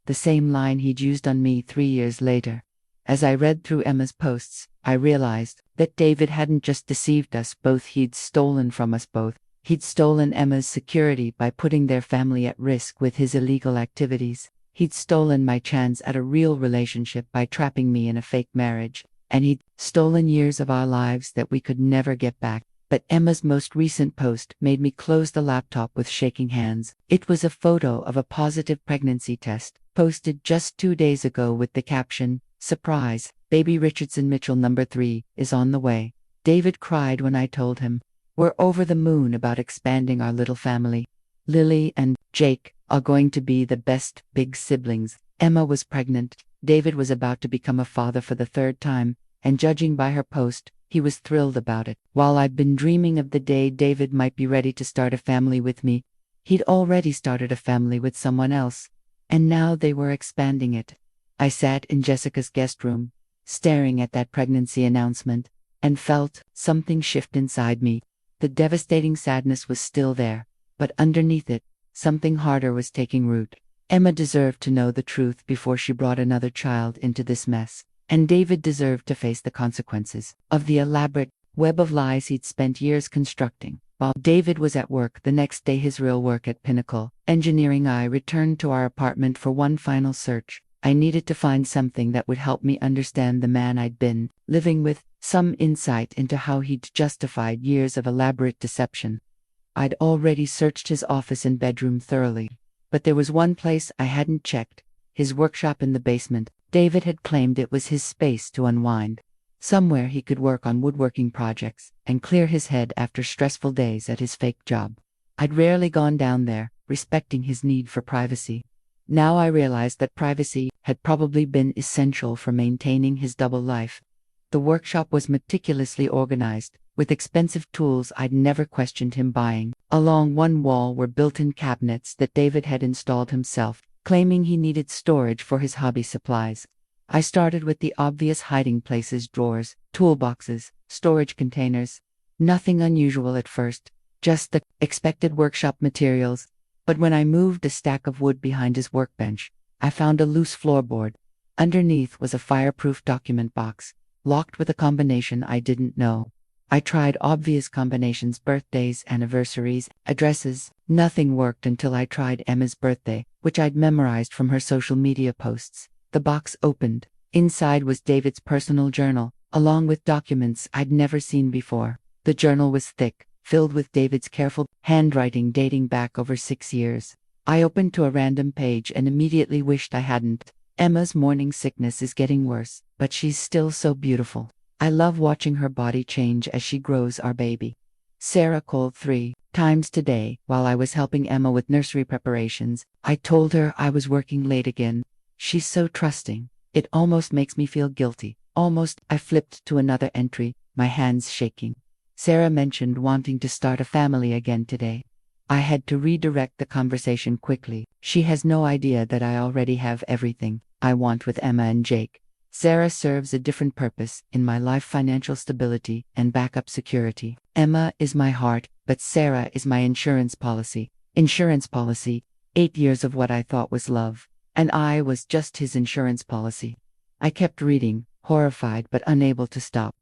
The same line he'd used on me 3 years later. As I read through Emma's posts, I realized that David hadn't just deceived us both, he'd stolen from us both. He'd stolen Emma's security by putting their family at risk with his illegal activities. He'd stolen my chance at a real relationship by trapping me in a fake marriage. And he'd stolen years of our lives that we could never get back. But Emma's most recent post made me close the laptop with shaking hands. It was a photo of a positive pregnancy test, posted just 2 days ago with the caption, "Surprise, baby Richardson Mitchell number 3 is on the way." David cried when I told him, "We're over the moon about expanding our little family. Lily and Jake are going to be the best big siblings." Emma was pregnant. David was about to become a father for the 3rd time, and judging by her post, he was thrilled about it. While I'd been dreaming of the day David might be ready to start a family with me, He'd already started a family with someone else, and now they were expanding it. I sat in Jessica's guest room, staring at that pregnancy announcement, and felt something shift inside me. The devastating sadness was still there, but underneath it, something harder was taking root. Emma deserved to know the truth before she brought another child into this mess, and David deserved to face the consequences of the elaborate web of lies he'd spent years constructing. While David was at work the next day, his real work at Pinnacle Engineering, I returned to our apartment for one final search. I needed to find something that would help me understand the man I'd been living with, some insight into how he'd justified years of elaborate deception. I'd already searched his office and bedroom thoroughly, but there was one place I hadn't checked: his workshop in the basement. David had claimed it was his space to unwind, somewhere he could work on woodworking projects and clear his head after stressful days at his fake job. I'd rarely gone down there, respecting his need for privacy. Now I realized that privacy had probably been essential for maintaining his double life. The workshop was meticulously organized, with expensive tools I'd never questioned him buying. Along one wall were built-in cabinets that David had installed himself, claiming he needed storage for his hobby supplies. I started with the obvious hiding places: drawers, toolboxes, storage containers. Nothing unusual at first, just the expected workshop materials. But when I moved a stack of wood behind his workbench, I found a loose floorboard. Underneath was a fireproof document box, locked with a combination I didn't know. I tried obvious combinations: birthdays, anniversaries, addresses. Nothing worked until I tried Emma's birthday, which I'd memorized from her social media posts. The box opened. Inside was David's personal journal, along with documents I'd never seen before. The journal was thick, filled with David's careful handwriting dating back over 6 years. I opened to a random page and immediately wished I hadn't. Emma's morning sickness is getting worse, but she's still so beautiful. I love watching her body change as she grows our baby. Sarah called 3 times today while I was helping Emma with nursery preparations. I told her I was working late again. She's so trusting. It almost makes me feel guilty. I flipped to another entry, my hands shaking. Sarah mentioned wanting to start a family again today. I had to redirect the conversation quickly. She has no idea that I already have everything I want with Emma and Jake. Sarah serves a different purpose in my life: financial stability and backup security. Emma is my heart, but Sarah is my insurance policy. 8 years of what I thought was love, and I was just his insurance policy. I kept reading, horrified but unable to stop.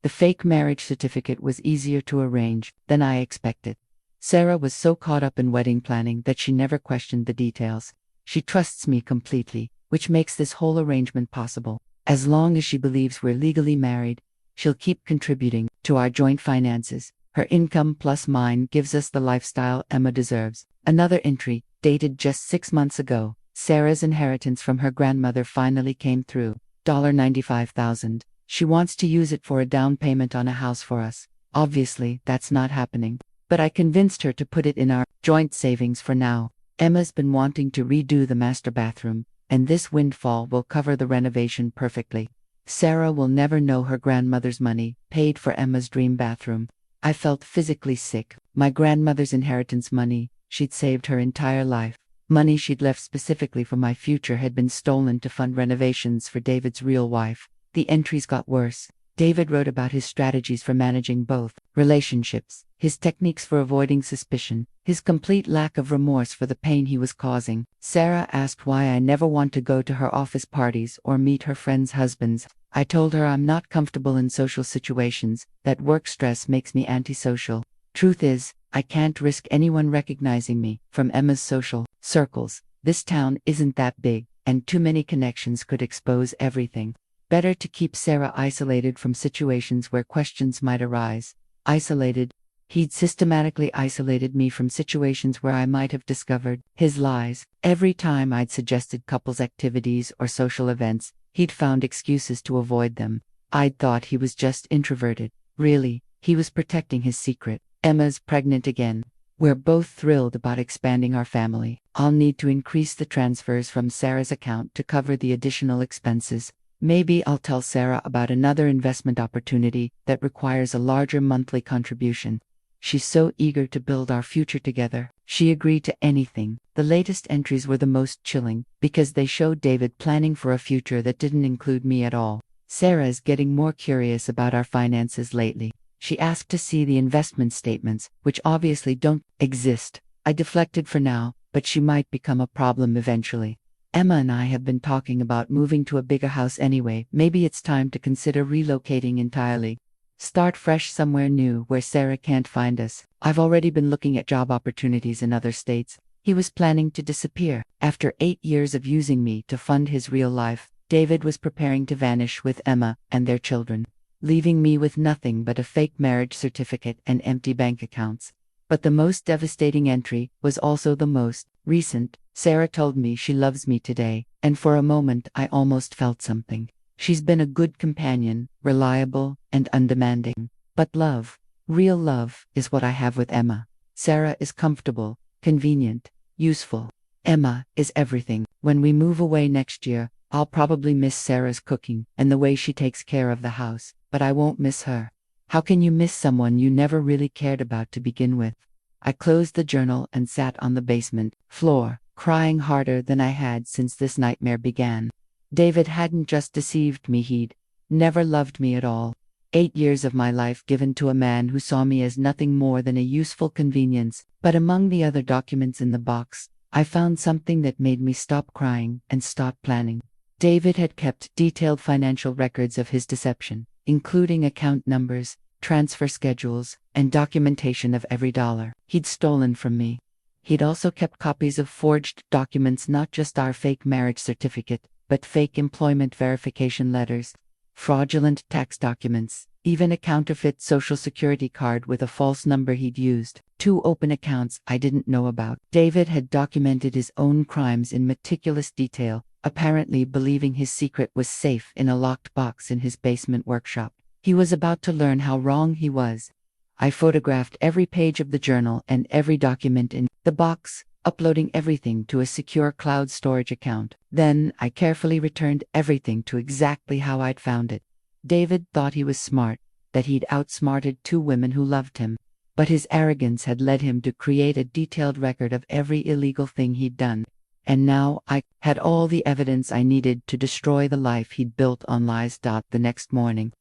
The fake marriage certificate was easier to arrange than I expected. Sarah was so caught up in wedding planning that she never questioned the details. She trusts me completely, which makes this whole arrangement possible. As long as she believes we're legally married, she'll keep contributing to our joint finances. Her income plus mine gives us the lifestyle Emma deserves. Another entry, dated just 6 months ago. Sarah's inheritance from her grandmother finally came through. $95,000. She wants to use it for a down payment on a house for us. Obviously, that's not happening. But I convinced her to put it in our joint savings for now. Emma's been wanting to redo the master bathroom, and this windfall will cover the renovation perfectly. Sarah will never know her grandmother's money paid for Emma's dream bathroom. I felt physically sick. My grandmother's inheritance money, she'd saved her entire life. Money she'd left specifically for my future had been stolen to fund renovations for David's real wife. The entries got worse. David wrote about his strategies for managing both relationships, his techniques for avoiding suspicion, his complete lack of remorse for the pain he was causing. Sarah asked why I never want to go to her office parties or meet her friends' husbands. I told her I'm not comfortable in social situations, that work stress makes me antisocial. Truth is, I can't risk anyone recognizing me from Emma's social circles. This town isn't that big, and too many connections could expose everything. Better to keep Sarah isolated from situations where questions might arise. Isolated. He'd systematically isolated me from situations where I might have discovered his lies. Every time I'd suggested couples activities or social events, he'd found excuses to avoid them. I'd thought he was just introverted. Really, he was protecting his secret. Emma's pregnant again. We're both thrilled about expanding our family. I'll need to increase the transfers from Sarah's account to cover the additional expenses. Maybe I'll tell Sarah about another investment opportunity that requires a larger monthly contribution. She's so eager to build our future together. She agreed to anything. The latest entries were the most chilling, because they showed David planning for a future that didn't include me at all. Sarah is getting more curious about our finances lately. She asked to see the investment statements, which obviously don't exist. I deflected for now, but she might become a problem eventually. Emma and I have been talking about moving to a bigger house anyway. Maybe it's time to consider relocating entirely. Start fresh somewhere new where Sarah can't find us. I've already been looking at job opportunities in other states. He was planning to disappear. After 8 years of using me to fund his real life, David was preparing to vanish with Emma and their children, leaving me with nothing but a fake marriage certificate and empty bank accounts. But the most devastating entry was also the most recent. Sarah told me she loves me today, and for a moment I almost felt something. She's been a good companion, reliable, and undemanding. But love, real love, is what I have with Emma. Sarah is comfortable, convenient, useful. Emma is everything. When we move away next year, I'll probably miss Sarah's cooking and the way she takes care of the house, but I won't miss her. How can you miss someone you never really cared about to begin with? I closed the journal and sat on the basement floor, crying harder than I had since this nightmare began. David hadn't just deceived me, he'd never loved me at all. 8 years of my life given to a man who saw me as nothing more than a useful convenience. But among the other documents in the box, I found something that made me stop crying and start planning. David had kept detailed financial records of his deception, including account numbers, transfer schedules, and documentation of every dollar he'd stolen from me. He'd also kept copies of forged documents, not just our fake marriage certificate, but fake employment verification letters, fraudulent tax documents, even a counterfeit social security card with a false number he'd used. 2 open accounts I didn't know about. David had documented his own crimes in meticulous detail, apparently believing his secret was safe in a locked box in his basement workshop. He was about to learn how wrong he was. I photographed every page of the journal and every document in the box, uploading everything to a secure cloud storage account. Then I carefully returned everything to exactly how I'd found it. David thought he was smart, that he'd outsmarted 2 women who loved him. But his arrogance had led him to create a detailed record of every illegal thing he'd done. And now I had all the evidence I needed to destroy the life he'd built on lies. The next morning,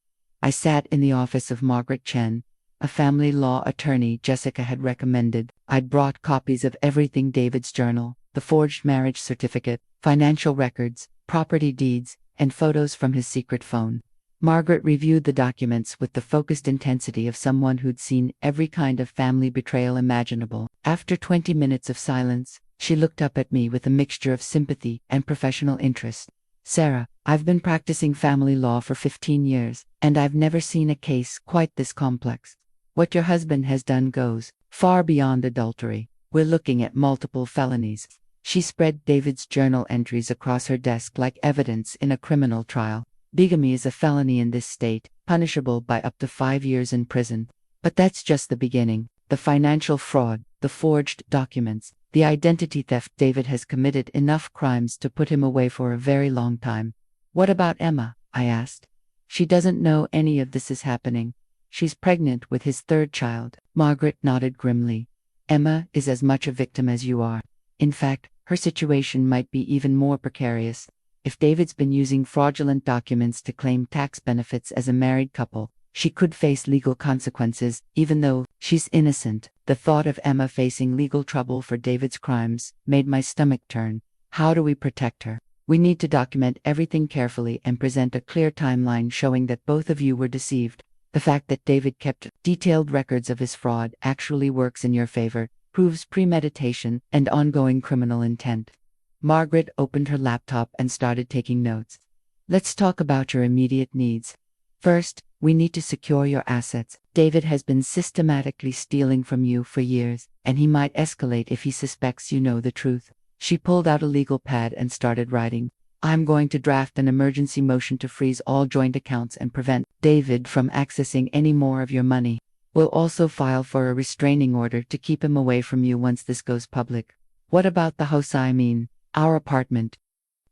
I sat in the office of Margaret Chen, a family law attorney Jessica had recommended. I'd brought copies of everything: David's journal, the forged marriage certificate, financial records, property deeds, and photos from his secret phone. Margaret reviewed the documents with the focused intensity of someone who'd seen every kind of family betrayal imaginable. After 20 minutes of silence, she looked up at me with a mixture of sympathy and professional interest. "Sarah, I've been practicing family law for 15 years, and I've never seen a case quite this complex. What your husband has done goes far beyond adultery. We're looking at multiple felonies." She spread David's journal entries across her desk like evidence in a criminal trial. "Bigamy is a felony in this state, punishable by up to 5 years in prison. But that's just the beginning. The financial fraud, the forged documents, the identity theft. David has committed enough crimes to put him away for a very long time." "What about Emma?" I asked. "She doesn't know any of this is happening. She's pregnant with his 3rd child." Margaret nodded grimly. "Emma is as much a victim as you are. In fact, her situation might be even more precarious. If David's been using fraudulent documents to claim tax benefits as a married couple, she could face legal consequences, even though she's innocent." The thought of Emma facing legal trouble for David's crimes made my stomach turn. "How do we protect her?" "We need to document everything carefully and present a clear timeline showing that both of you were deceived. The fact that David kept detailed records of his fraud actually works in your favor, proves premeditation and ongoing criminal intent." Margaret opened her laptop and started taking notes. "Let's talk about your immediate needs. First, we need to secure your assets. David has been systematically stealing from you for years, and he might escalate if he suspects you know the truth." She pulled out a legal pad and started writing. "I'm going to draft an emergency motion to freeze all joint accounts and prevent David from accessing any more of your money. We'll also file for a restraining order to keep him away from you once this goes public." "What about the house? I mean, our apartment.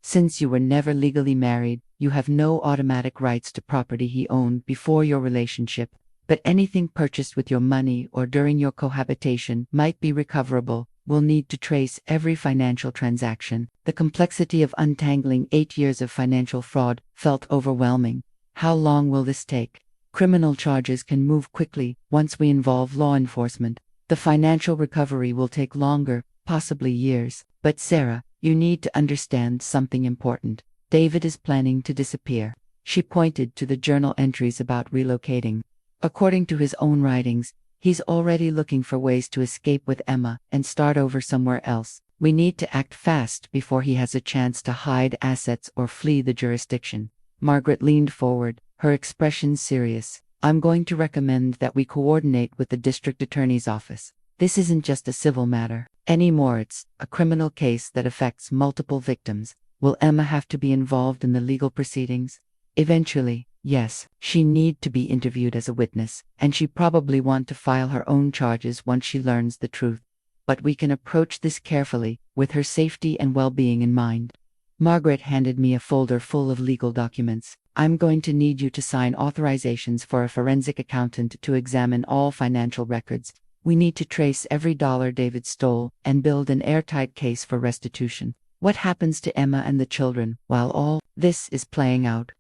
Since you were never legally married, you have no automatic rights to property he owned before your relationship, but anything purchased with your money or during your cohabitation might be recoverable. we'll need to trace every financial transaction. The complexity of untangling 8 years of financial fraud felt overwhelming. How long will this take? Criminal charges can move quickly once we involve law enforcement. The financial recovery will take longer, possibly years. But Sarah, you need to understand something important. David is planning to disappear. She pointed to the journal entries about relocating. According to his own writings, he's already looking for ways to escape with Emma and start over somewhere else. We need to act fast before he has a chance to hide assets or flee the jurisdiction. Margaret leaned forward, her expression serious. I'm going to recommend that we coordinate with the district attorney's office. This isn't just a civil matter anymore, it's a criminal case that affects multiple victims. Will Emma have to be involved in the legal proceedings? Eventually, yes. She need to be interviewed as a witness, and she probably want to file her own charges once she learns the truth. But we can approach this carefully, with her safety and well-being in mind. Margaret handed me a folder full of legal documents. I'm going to need you to sign authorizations for a forensic accountant to examine all financial records. We need to trace every dollar David stole and build an airtight case for restitution. What happens to Emma and the children while all this is playing out?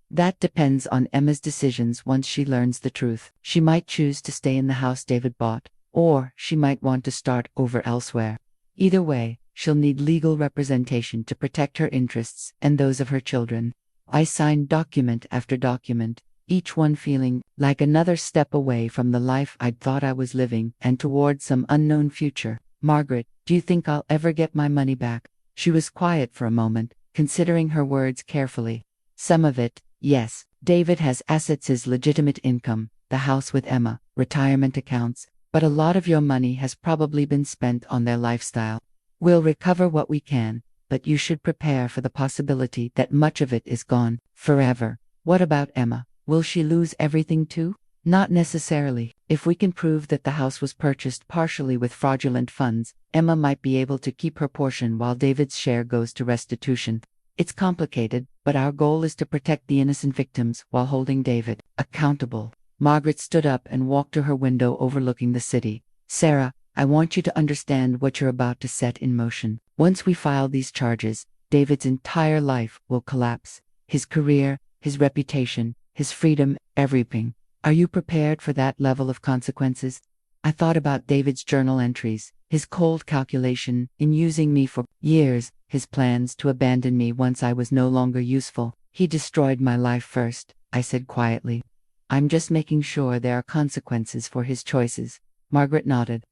That depends on Emma's decisions once she learns the truth. She might choose to stay in the house David bought, or she might want to start over elsewhere. Either way, she'll need legal representation to protect her interests and those of her children. I signed document after document, each one feeling like another step away from the life I'd thought I was living and toward some unknown future. Margaret, do you think I'll ever get my money back? She was quiet for a moment, considering her words carefully. Some of it, yes. David has assets, his legitimate income, the house with Emma, retirement accounts, but a lot of your money has probably been spent on their lifestyle. We'll recover what we can, but you should prepare for the possibility that much of it is gone forever. What about Emma? Will she lose everything too? Not necessarily. If we can prove that the house was purchased partially with fraudulent funds, Emma might be able to keep her portion while David's share goes to restitution. It's complicated, but our goal is to protect the innocent victims while holding David accountable. Margaret stood up and walked to her window overlooking the city. Sarah, I want you to understand what you're about to set in motion. Once we file these charges, David's entire life will collapse. His career, his reputation, his freedom, everything. Are you prepared for that level of consequences? I thought about David's journal entries, his cold calculation in using me for years, his plans to abandon me once I was no longer useful. He destroyed my life first, I said quietly. I'm just making sure there are consequences for his choices. Margaret nodded.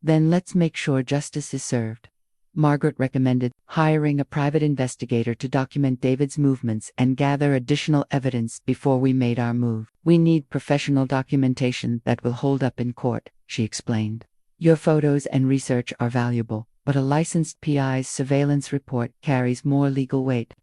Then let's make sure justice is served. Margaret recommended hiring a private investigator to document David's movements and gather additional evidence before we made our move. We need professional documentation that will hold up in court, she explained. Your photos and research are valuable, but a licensed PI's surveillance report carries more legal weight.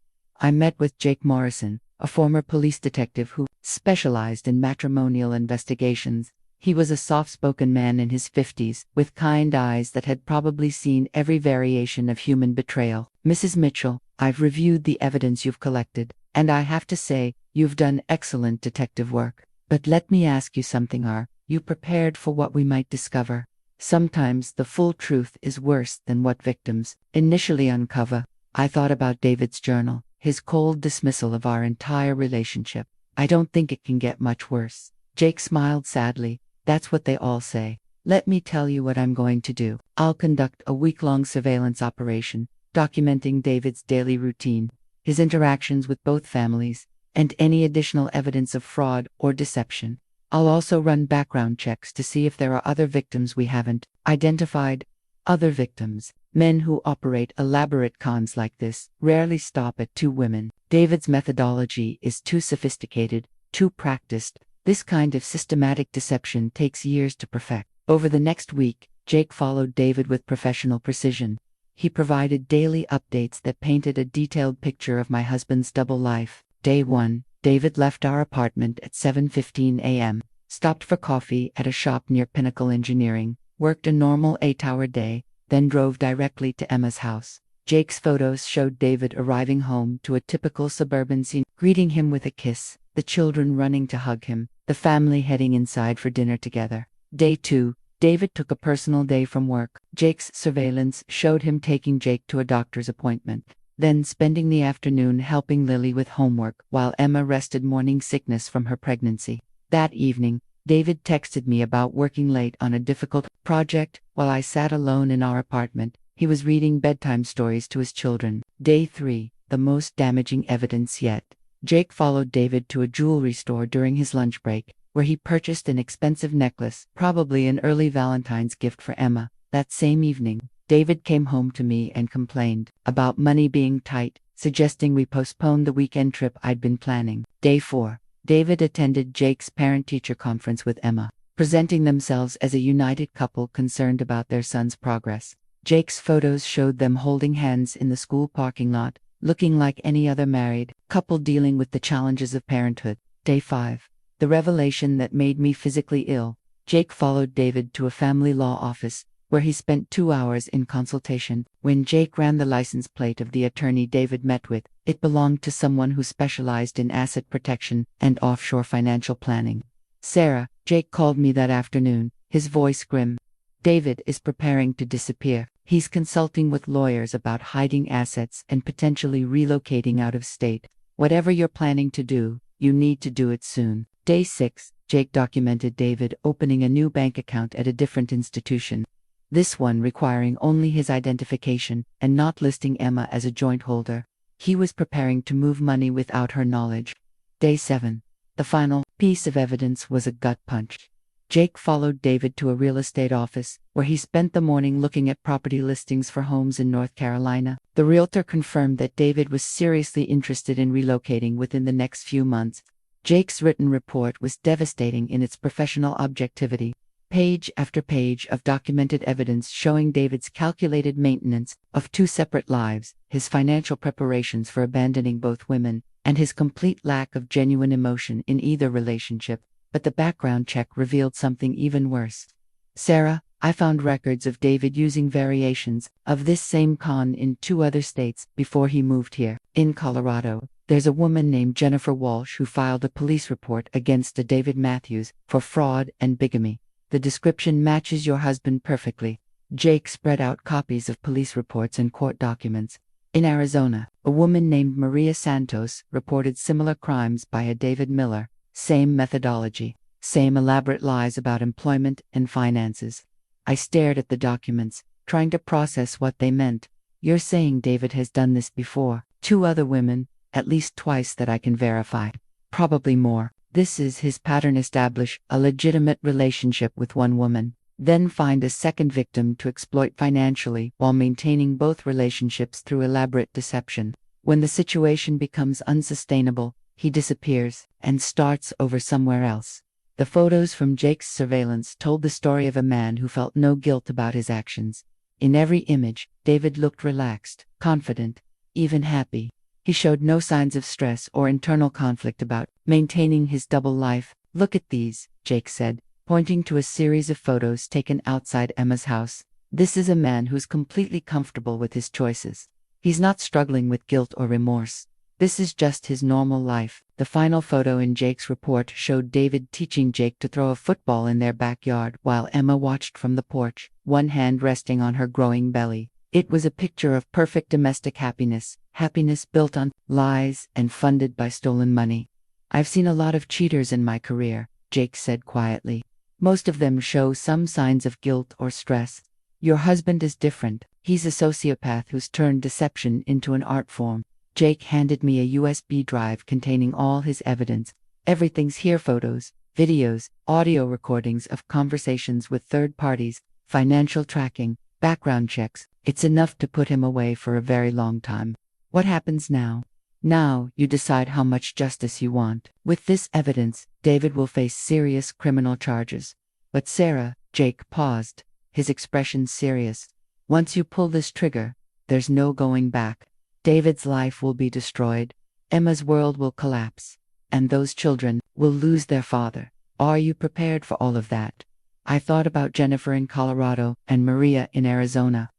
I met with Jake Morrison, a former police detective who specialized in matrimonial investigations. He was a soft-spoken man in his 50s, with kind eyes that had probably seen every variation of human betrayal. Mrs. Mitchell, I've reviewed the evidence you've collected, and I have to say, you've done excellent detective work. But let me ask you something, are you prepared for what we might discover? Sometimes the full truth is worse than what victims initially uncover. I thought about David's journal, his cold dismissal of our entire relationship. I don't think it can get much worse. Jake smiled sadly. That's what they all say. Let me tell you what I'm going to do. I'll conduct a week-long surveillance operation, documenting David's daily routine, his interactions with both families, and any additional evidence of fraud or deception. I'll also run background checks to see if there are other victims we haven't identified. Other victims, men who operate elaborate cons like this, rarely stop at 2 women. David's methodology is too sophisticated, too practiced. This kind of systematic deception takes years to perfect. Over the next week, Jake followed David with professional precision. He provided daily updates that painted a detailed picture of my husband's double life. Day 1, David left our apartment at 7:15 a.m., stopped for coffee at a shop near Pinnacle Engineering, worked a normal 8-hour day, then drove directly to Emma's house. Jake's photos showed David arriving home to a typical suburban scene, greeting him with a kiss, the children running to hug him, the family heading inside for dinner together. Day 2, David took a personal day from work. Jake's surveillance showed him taking Jake to a doctor's appointment, then spending the afternoon helping Lily with homework while Emma rested morning sickness from her pregnancy. That evening, David texted me about working late on a difficult project while I sat alone in our apartment. He was reading bedtime stories to his children. Day 3, the most damaging evidence yet. Jake followed David to a jewelry store during his lunch break, where he purchased an expensive necklace, probably an early Valentine's gift for Emma. That same evening, David came home to me and complained about money being tight, suggesting we postpone the weekend trip I'd been planning. Day 4, David attended Jake's parent-teacher conference with Emma, presenting themselves as a united couple concerned about their son's progress. Jake's photos showed them holding hands in the school parking lot, looking like any other married couple dealing with the challenges of parenthood. Day 5. The revelation that made me physically ill. Jake followed David to a family law office, where he spent 2 hours in consultation. When Jake ran the license plate of the attorney David met with, it belonged to someone who specialized in asset protection and offshore financial planning. Sarah, Jake called me that afternoon, his voice grim. David is preparing to disappear. He's consulting with lawyers about hiding assets and potentially relocating out of state. Whatever you're planning to do, you need to do it soon. Day 6, Jake documented David opening a new bank account at a different institution, this one requiring only his identification and not listing Emma as a joint holder. He was preparing to move money without her knowledge. Day 7. The final piece of evidence was a gut punch. Jake followed David to a real estate office, where he spent the morning looking at property listings for homes in North Carolina. The realtor confirmed that David was seriously interested in relocating within the next few months. Jake's written report was devastating in its professional objectivity. Page after page of documented evidence showing David's calculated maintenance of 2 separate lives, his financial preparations for abandoning both women, and his complete lack of genuine emotion in either relationship. But the background check revealed something even worse. Sarah, I found records of David using variations of this same con in 2 other states before he moved here. In Colorado, there's a woman named Jennifer Walsh who filed a police report against a David Matthews for fraud and bigamy. The description matches your husband perfectly. Jake spread out copies of police reports and court documents. In Arizona, a woman named Maria Santos reported similar crimes by a David Miller. Same methodology, same elaborate lies about employment and finances. I stared at the documents, trying to process what they meant. You're saying David has done this before? 2 other women, at least twice that I can verify. Probably more. This is his pattern: establish a legitimate relationship with one woman, then find a second victim to exploit financially while maintaining both relationships through elaborate deception. When the situation becomes unsustainable, he disappears and starts over somewhere else. The photos from Jake's surveillance told the story of a man who felt no guilt about his actions. In every image, David looked relaxed, confident, even happy. He showed no signs of stress or internal conflict about maintaining his double life. Look at these, Jake said, pointing to a series of photos taken outside Emma's house. This is a man who's completely comfortable with his choices. He's not struggling with guilt or remorse. This is just his normal life. The final photo in Jake's report showed David teaching Jake to throw a football in their backyard while Emma watched from the porch, one hand resting on her growing belly. It was a picture of perfect domestic happiness, happiness built on lies and funded by stolen money. I've seen a lot of cheaters in my career, Jake said quietly. Most of them show some signs of guilt or stress. Your husband is different. He's a sociopath who's turned deception into an art form. Jake handed me a USB drive containing all his evidence. Everything's here: photos, videos, audio recordings of conversations with third parties, financial tracking, background checks. It's enough to put him away for a very long time. What happens now? Now, you decide how much justice you want. With this evidence, David will face serious criminal charges. But Sarah, Jake paused, his expression serious. Once you pull this trigger, there's no going back. David's life will be destroyed, Emma's world will collapse, and those children will lose their father. Are you prepared for all of that? I thought about Jennifer in Colorado and Maria in Arizona,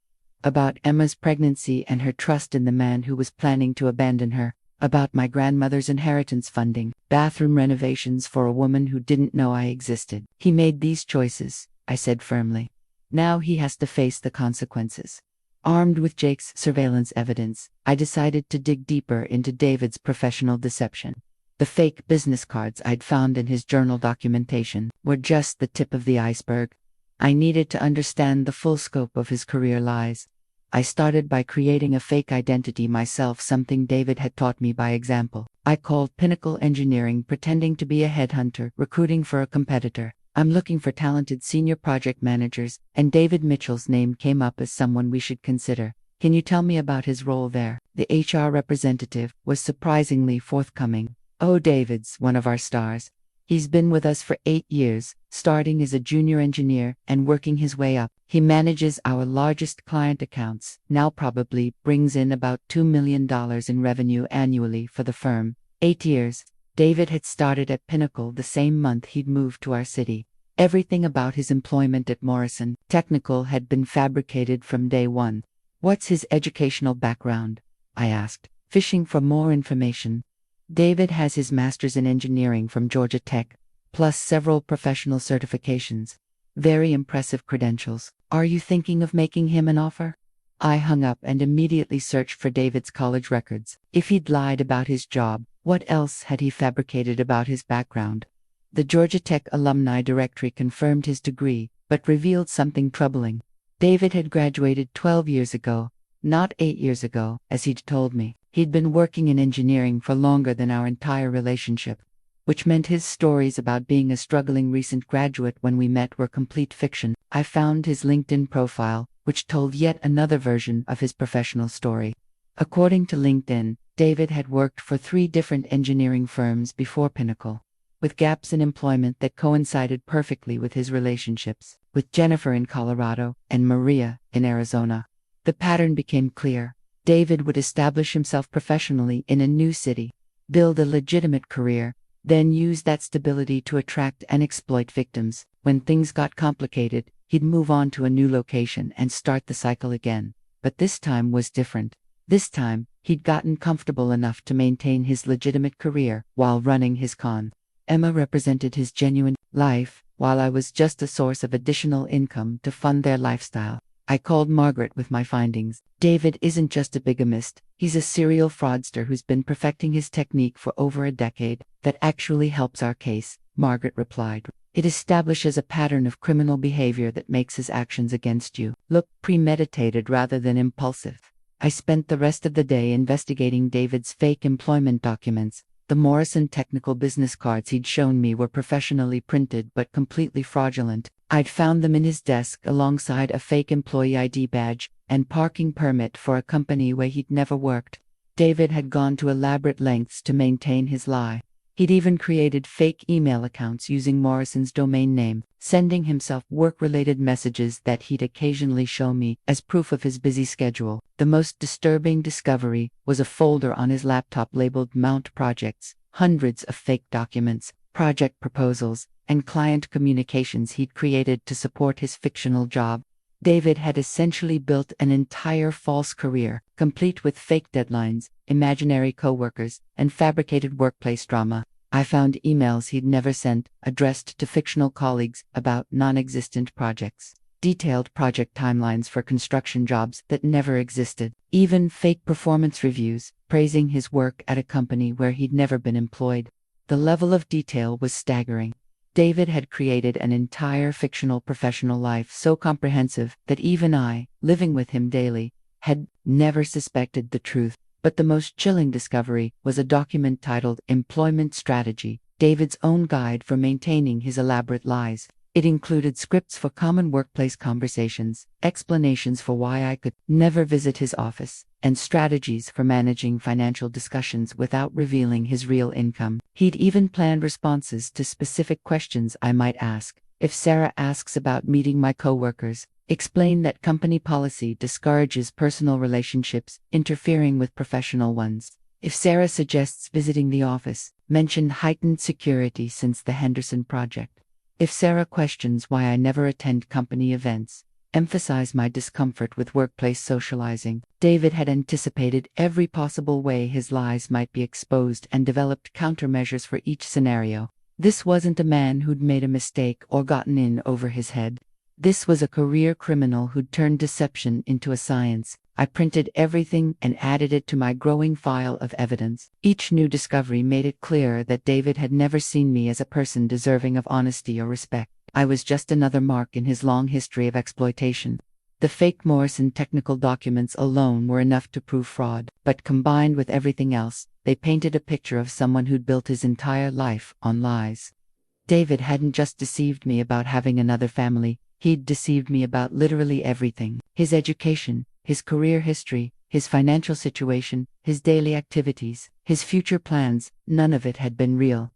about Emma's pregnancy and her trust in the man who was planning to abandon her, about my grandmother's inheritance funding bathroom renovations for a woman who didn't know I existed. He made these choices, I said firmly. Now he has to face the consequences. Armed with Jake's surveillance evidence, I decided to dig deeper into David's professional deception. The fake business cards I'd found in his journal documentation were just the tip of the iceberg. I needed to understand the full scope of his career lies. I started by creating a fake identity myself, something David had taught me by example. I called Pinnacle Engineering, pretending to be a headhunter recruiting for a competitor. I'm looking for talented senior project managers, and David Mitchell's name came up as someone we should consider. Can you tell me about his role there? The HR representative was surprisingly forthcoming. Oh, David's one of our stars. He's been with us for 8 years, starting as a junior engineer and working his way up. He manages our largest client accounts, now probably brings in about $2 million in revenue annually for the firm. 8 years. David had started at Pinnacle the same month he'd moved to our city. Everything about his employment at Morrison Technical had been fabricated from day one. What's his educational background? I asked, fishing for more information. David has his master's in engineering from Georgia Tech, plus several professional certifications. Very impressive credentials. Are you thinking of making him an offer? I hung up and immediately searched for David's college records. If he'd lied about his job, what else had he fabricated about his background? The Georgia Tech alumni directory confirmed his degree, but revealed something troubling. David had graduated 12 years ago, not 8 years ago, as he'd told me. He'd been working in engineering for longer than our entire relationship, which meant his stories about being a struggling recent graduate when we met were complete fiction. I found his LinkedIn profile, which told yet another version of his professional story. According to LinkedIn, David had worked for 3 different engineering firms before Pinnacle, with gaps in employment that coincided perfectly with his relationships with Jennifer in Colorado and Maria in Arizona. The pattern became clear. David would establish himself professionally in a new city, build a legitimate career, then use that stability to attract and exploit victims. When things got complicated, he'd move on to a new location and start the cycle again. But this time was different. This time, he'd gotten comfortable enough to maintain his legitimate career while running his con. Emma represented his genuine life, while I was just a source of additional income to fund their lifestyle. I called Margaret with my findings. David isn't just a bigamist, he's a serial fraudster who's been perfecting his technique for over a decade. That actually helps our case, Margaret replied. It establishes a pattern of criminal behavior that makes his actions against you look premeditated rather than impulsive. I spent the rest of the day investigating David's fake employment documents. The Morrison Technical business cards he'd shown me were professionally printed but completely fraudulent. I'd found them in his desk alongside a fake employee ID badge and parking permit for a company where he'd never worked. David had gone to elaborate lengths to maintain his lie. He'd even created fake email accounts using Morrison's domain name, sending himself work-related messages that he'd occasionally show me as proof of his busy schedule. The most disturbing discovery was a folder on his laptop labeled Mount Projects, hundreds of fake documents, project proposals, and client communications he'd created to support his fictional job. David had essentially built an entire false career, complete with fake deadlines, imaginary coworkers, and fabricated workplace drama. I found emails he'd never sent, addressed to fictional colleagues about non-existent projects, detailed project timelines for construction jobs that never existed, even fake performance reviews, praising his work at a company where he'd never been employed. The level of detail was staggering. David had created an entire fictional professional life so comprehensive that even I, living with him daily, had never suspected the truth. But the most chilling discovery was a document titled Employment Strategy, David's own guide for maintaining his elaborate lies. It included scripts for common workplace conversations, explanations for why I could never visit his office, and strategies for managing financial discussions without revealing his real income. He'd even planned responses to specific questions I might ask. If Sarah asks about meeting my coworkers, explain that company policy discourages personal relationships, interfering with professional ones. If Sarah suggests visiting the office, mention heightened security since the Henderson project. If Sarah questions why I never attend company events, emphasize my discomfort with workplace socializing. David had anticipated every possible way his lies might be exposed and developed countermeasures for each scenario. This wasn't a man who'd made a mistake or gotten in over his head. This was a career criminal who'd turned deception into a science. I printed everything and added it to my growing file of evidence. Each new discovery made it clear that David had never seen me as a person deserving of honesty or respect. I was just another mark in his long history of exploitation. The fake Morrison technical documents alone were enough to prove fraud, but combined with everything else, they painted a picture of someone who'd built his entire life on lies. David hadn't just deceived me about having another family, he'd deceived me about literally everything. His education, his career history, his financial situation, his daily activities, his future plans, none of it had been real.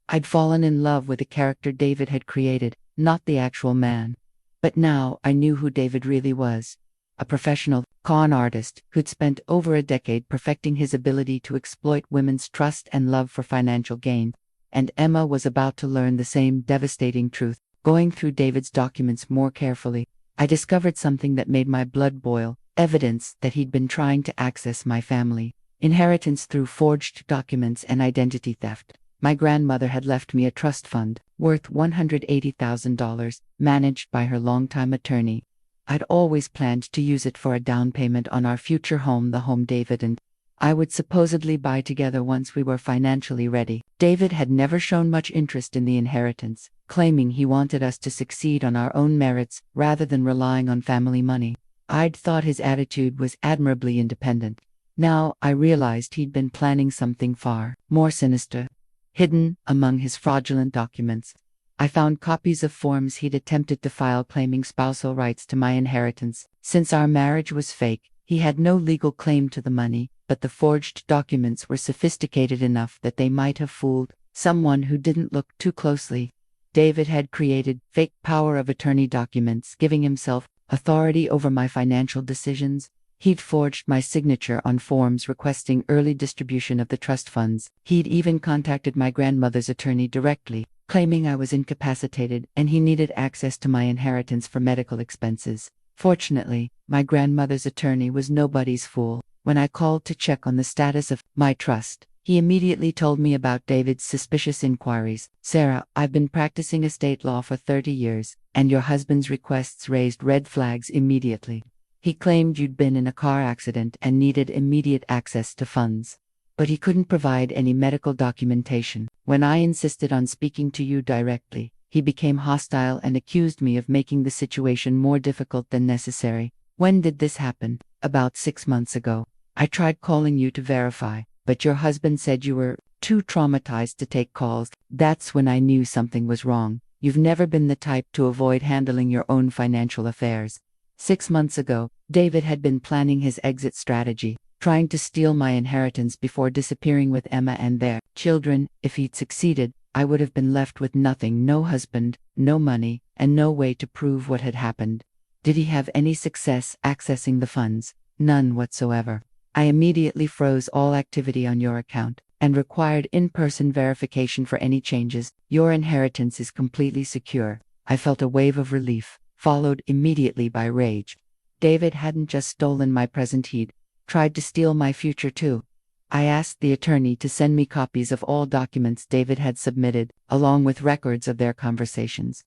I'd fallen in love with the character David had created, not the actual man. But now I knew who David really was. A professional con artist who'd spent over a decade perfecting his ability to exploit women's trust and love for financial gain. And Emma was about to learn the same devastating truth. Going through David's documents more carefully, I discovered something that made my blood boil: evidence that he'd been trying to access my family. Inheritance through forged documents and identity theft. My grandmother had left me a trust fund, worth $180,000, managed by her longtime attorney. I'd always planned to use it for a down payment on our future home, the home David and I would supposedly buy together once we were financially ready. David had never shown much interest in the inheritance, claiming he wanted us to succeed on our own merits rather than relying on family money. I'd thought his attitude was admirably independent. Now I realized he'd been planning something far more sinister. Hidden among his fraudulent documents, I found copies of forms he'd attempted to file claiming spousal rights to my inheritance. Since our marriage was fake, he had no legal claim to the money, but the forged documents were sophisticated enough that they might have fooled someone who didn't look too closely. David had created fake power of attorney documents giving himself authority over my financial decisions. He'd forged my signature on forms requesting early distribution of the trust funds. He'd even contacted my grandmother's attorney directly, claiming I was incapacitated and he needed access to my inheritance for medical expenses. Fortunately, my grandmother's attorney was nobody's fool. When I called to check on the status of my trust, he immediately told me about David's suspicious inquiries. "Sarah, I've been practicing estate law for 30 years, and your husband's requests raised red flags immediately. He claimed you'd been in a car accident and needed immediate access to funds. But he couldn't provide any medical documentation. When I insisted on speaking to you directly, he became hostile and accused me of making the situation more difficult than necessary." "When did this happen?" "About 6 months ago. I tried calling you to verify, but your husband said you were too traumatized to take calls." That's when I knew something was wrong. You've never been the type to avoid handling your own financial affairs. 6 months ago, David had been planning his exit strategy, trying to steal my inheritance before disappearing with Emma and their children. If he'd succeeded, I would have been left with nothing: no husband, no money, and no way to prove what had happened. Did he have any success accessing the funds? None whatsoever. I immediately froze all activity on your account and required in-person verification for any changes. "Your inheritance is completely secure." I felt a wave of relief, followed immediately by rage. David hadn't just stolen my present, he'd tried to steal my future too. I asked the attorney to send me copies of all documents David had submitted, along with records of their conversations.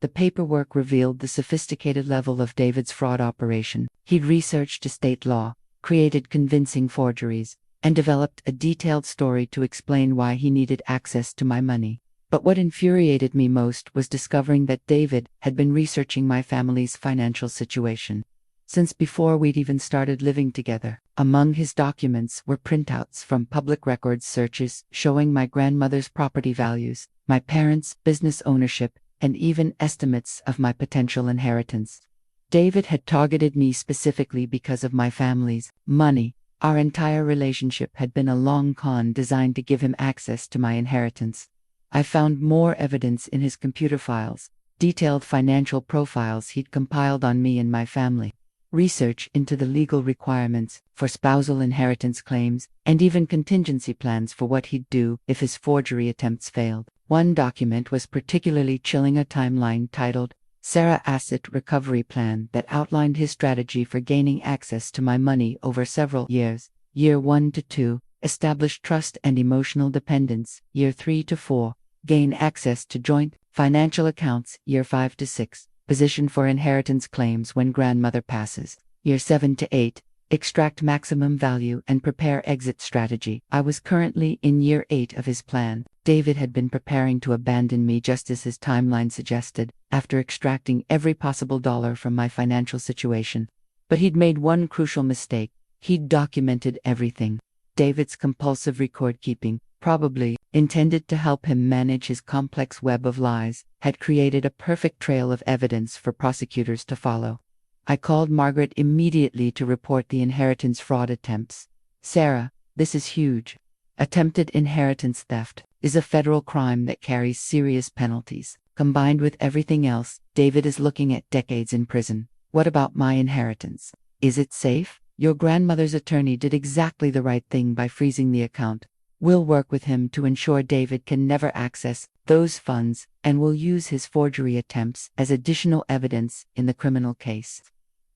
The paperwork revealed the sophisticated level of David's fraud operation. He'd researched estate law, created convincing forgeries, and developed a detailed story to explain why he needed access to my money. But what infuriated me most was discovering that David had been researching my family's financial situation since before we'd even started living together. Among his documents were printouts from public records searches showing my grandmother's property values, my parents' business ownership, and even estimates of my potential inheritance. David had targeted me specifically because of my family's money. Our entire relationship had been a long con designed to give him access to my inheritance. I found more evidence in his computer files, detailed financial profiles he'd compiled on me and my family, research into the legal requirements for spousal inheritance claims, and even contingency plans for what he'd do if his forgery attempts failed. One document was particularly chilling, a timeline titled Sarah Asset Recovery Plan that outlined his strategy for gaining access to my money over several years. Year 1 to 2, establish trust and emotional dependence. Year 3 to 4, gain access to joint financial accounts. Year 5 to 6, Position for inheritance claims when grandmother passes. Year 7 to 8. Extract maximum value and prepare exit strategy. I was currently in year 8 of his plan. David had been preparing to abandon me just as his timeline suggested, after extracting every possible dollar from my financial situation. But he'd made one crucial mistake. He'd documented everything. David's compulsive record-keeping, probably intended to help him manage his complex web of lies, had created a perfect trail of evidence for prosecutors to follow. I called Margaret immediately to report the inheritance fraud attempts. "Sarah, this is huge. Attempted inheritance theft is a federal crime that carries serious penalties. Combined with everything else, David is looking at decades in prison. What about my inheritance? Is it safe? Your grandmother's attorney did exactly the right thing by freezing the account. We'll work with him to ensure David can never access those funds, and will use his forgery attempts as additional evidence in the criminal case."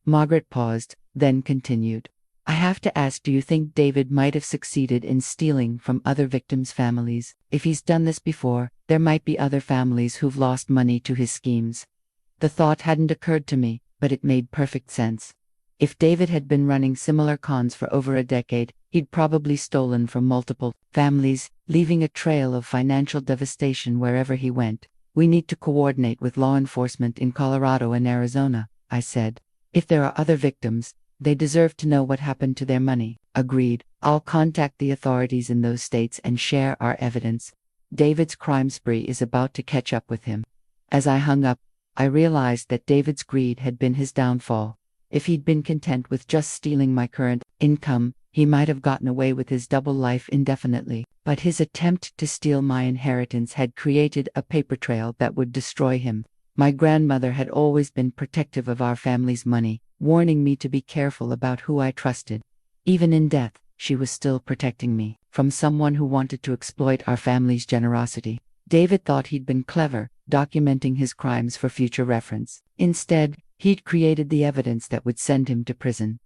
Margaret paused, then continued. "I have to ask, do you think David might have succeeded in stealing from other victims' families? If he's done this before, there might be other families who've lost money to his schemes." The thought hadn't occurred to me, but it made perfect sense. If David had been running similar cons for over a decade, he'd probably stolen from multiple families, leaving a trail of financial devastation wherever he went. "We need to coordinate with law enforcement in Colorado and Arizona," I said. "If there are other victims, they deserve to know what happened to their money." "Agreed. I'll contact the authorities in those states and share our evidence. David's crime spree is about to catch up with him." As I hung up, I realized that David's greed had been his downfall. If he'd been content with just stealing my current income, he might have gotten away with his double life indefinitely. But his attempt to steal my inheritance had created a paper trail that would destroy him. My grandmother had always been protective of our family's money, warning me to be careful about who I trusted. Even in death, she was still protecting me from someone who wanted to exploit our family's generosity. David thought he'd been clever, documenting his crimes for future reference. Instead, he'd created the evidence that would send him to prison.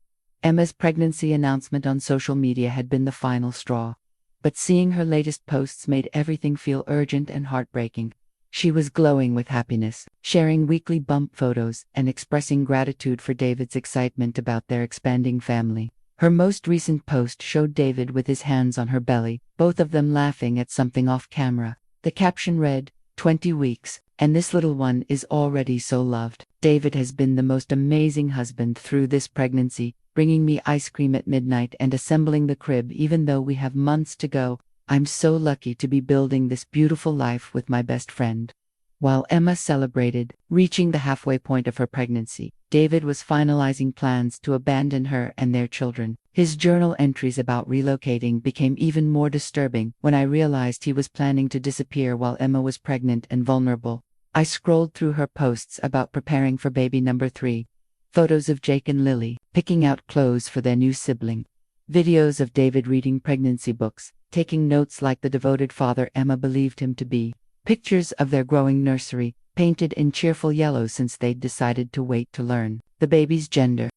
Emma's pregnancy announcement on social media had been the final straw. But seeing her latest posts made everything feel urgent and heartbreaking. She was glowing with happiness, sharing weekly bump photos, and expressing gratitude for David's excitement about their expanding family. Her most recent post showed David with his hands on her belly, both of them laughing at something off camera. The caption read, 20 weeks, and this little one is already so loved. David has been the most amazing husband through this pregnancy, bringing me ice cream at midnight and assembling the crib even though we have months to go. I'm so lucky to be building this beautiful life with my best friend. While Emma celebrated, reaching the halfway point of her pregnancy, David was finalizing plans to abandon her and their children. His journal entries about relocating became even more disturbing when I realized he was planning to disappear while Emma was pregnant and vulnerable. I scrolled through her posts about preparing for baby number 3. Photos of Jake and Lily, picking out clothes for their new sibling. Videos of David reading pregnancy books, taking notes like the devoted father Emma believed him to be. Pictures of their growing nursery, painted in cheerful yellow since they'd decided to wait to learn the baby's gender.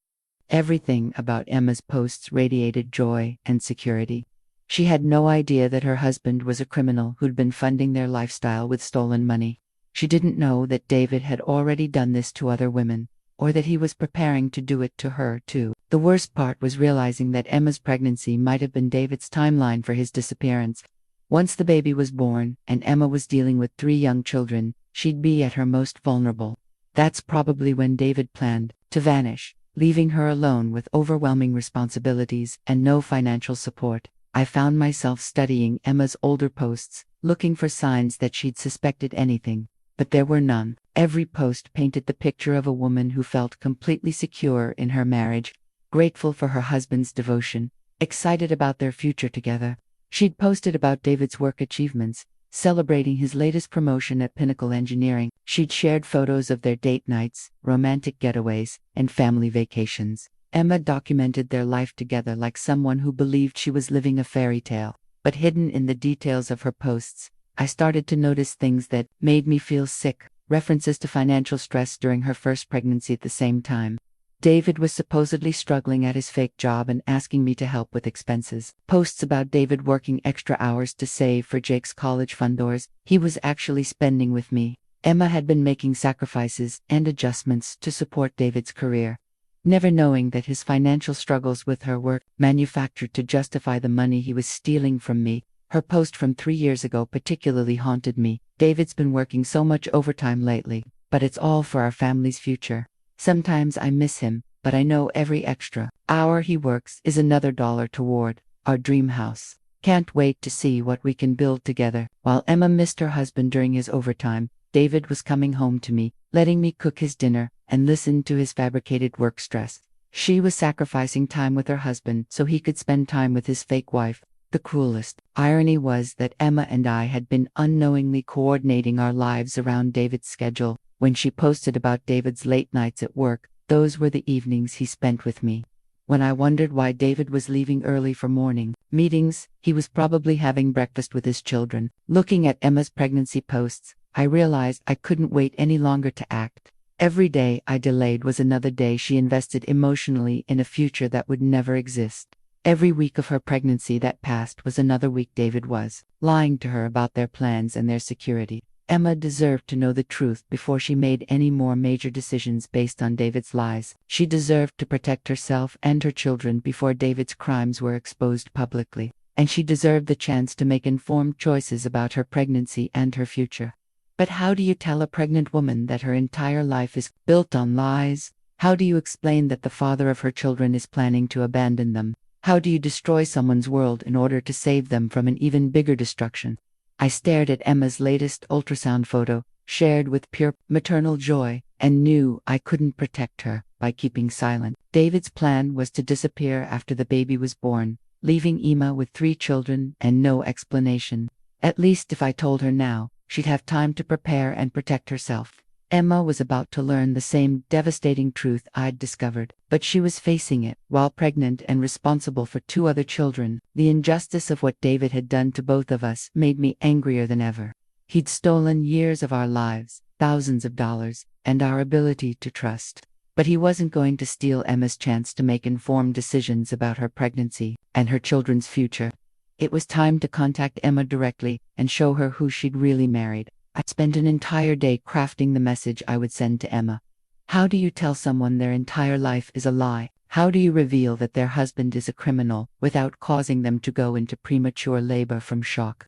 Everything about Emma's posts radiated joy and security. She had no idea that her husband was a criminal who'd been funding their lifestyle with stolen money. She didn't know that David had already done this to other women, or that he was preparing to do it to her too. The worst part was realizing that Emma's pregnancy might have been David's timeline for his disappearance. Once the baby was born, and Emma was dealing with 3 young children, she'd be at her most vulnerable. That's probably when David planned to vanish, leaving her alone with overwhelming responsibilities and no financial support. I found myself studying Emma's older posts, looking for signs that she'd suspected anything. But there were none. Every post painted the picture of a woman who felt completely secure in her marriage, grateful for her husband's devotion, excited about their future together. She'd posted about David's work achievements, celebrating his latest promotion at Pinnacle Engineering. She'd shared photos of their date nights, romantic getaways, and family vacations. Emma documented their life together like someone who believed she was living a fairy tale. But hidden in the details of her posts, I started to notice things that made me feel sick. References to financial stress during her first pregnancy at the same time. David was supposedly struggling at his fake job and asking me to help with expenses. Posts about David working extra hours to save for Jake's college fund doors he was actually spending with me. Emma had been making sacrifices and adjustments to support David's career, never knowing that his financial struggles with her were manufactured to justify the money he was stealing from me. Her post from 3 years ago particularly haunted me. David's been working so much overtime lately, but it's all for our family's future. Sometimes I miss him, but I know every extra hour he works is another dollar toward our dream house. Can't wait to see what we can build together. While Emma missed her husband during his overtime, David was coming home to me, letting me cook his dinner and listen to his fabricated work stress. She was sacrificing time with her husband so he could spend time with his fake wife. The cruelest irony was that Emma and I had been unknowingly coordinating our lives around David's schedule. When she posted about David's late nights at work, those were the evenings he spent with me. When I wondered why David was leaving early for morning meetings, he was probably having breakfast with his children. Looking at Emma's pregnancy posts, I realized I couldn't wait any longer to act. Every day I delayed was another day she invested emotionally in a future that would never exist. Every week of her pregnancy that passed was another week David was lying to her about their plans and their security. Emma deserved to know the truth before she made any more major decisions based on David's lies. She deserved to protect herself and her children before David's crimes were exposed publicly. And she deserved the chance to make informed choices about her pregnancy and her future. But how do you tell a pregnant woman that her entire life is built on lies? How do you explain that the father of her children is planning to abandon them? How do you destroy someone's world in order to save them from an even bigger destruction? I stared at Emma's latest ultrasound photo, shared with pure maternal joy, and knew I couldn't protect her by keeping silent. David's plan was to disappear after the baby was born, leaving Emma with 3 children and no explanation. At least if I told her now, she'd have time to prepare and protect herself. Emma was about to learn the same devastating truth I'd discovered, but she was facing it while pregnant and responsible for 2 other children. The injustice of what David had done to both of us made me angrier than ever. He'd stolen years of our lives, thousands of dollars, and our ability to trust. But he wasn't going to steal Emma's chance to make informed decisions about her pregnancy and her children's future. It was time to contact Emma directly and show her who she'd really married. I spent an entire day crafting the message I would send to Emma. How do you tell someone their entire life is a lie? How do you reveal that their husband is a criminal without causing them to go into premature labor from shock?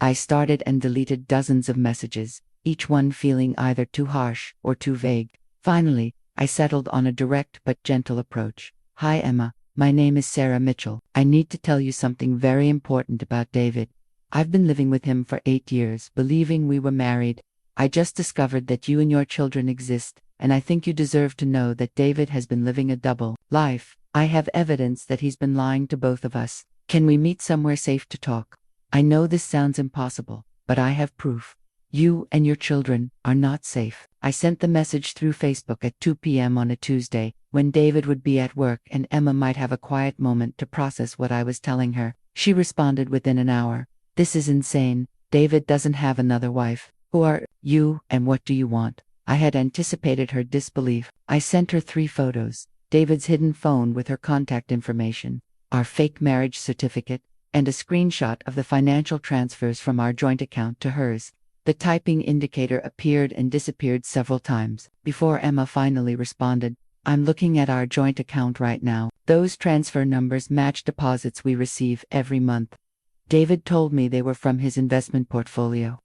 I started and deleted dozens of messages, each one feeling either too harsh or too vague. Finally, I settled on a direct but gentle approach. Hi Emma, my name is Sarah Mitchell. I need to tell you something very important about David. I've been living with him for 8 years, believing we were married. I just discovered that you and your children exist, and I think you deserve to know that David has been living a double life. I have evidence that he's been lying to both of us. Can we meet somewhere safe to talk? I know this sounds impossible, but I have proof. You and your children are not safe. I sent the message through Facebook at 2 p.m. on a Tuesday, when David would be at work and Emma might have a quiet moment to process what I was telling her. She responded within an hour. This is insane. David doesn't have another wife. Who are you, and what do you want? I had anticipated her disbelief. I sent her 3 photos, David's hidden phone with her contact information, our fake marriage certificate, and a screenshot of the financial transfers from our joint account to hers. The typing indicator appeared and disappeared several times before Emma finally responded. I'm looking at our joint account right now. Those transfer numbers match deposits we receive every month. David told me they were from his investment portfolio.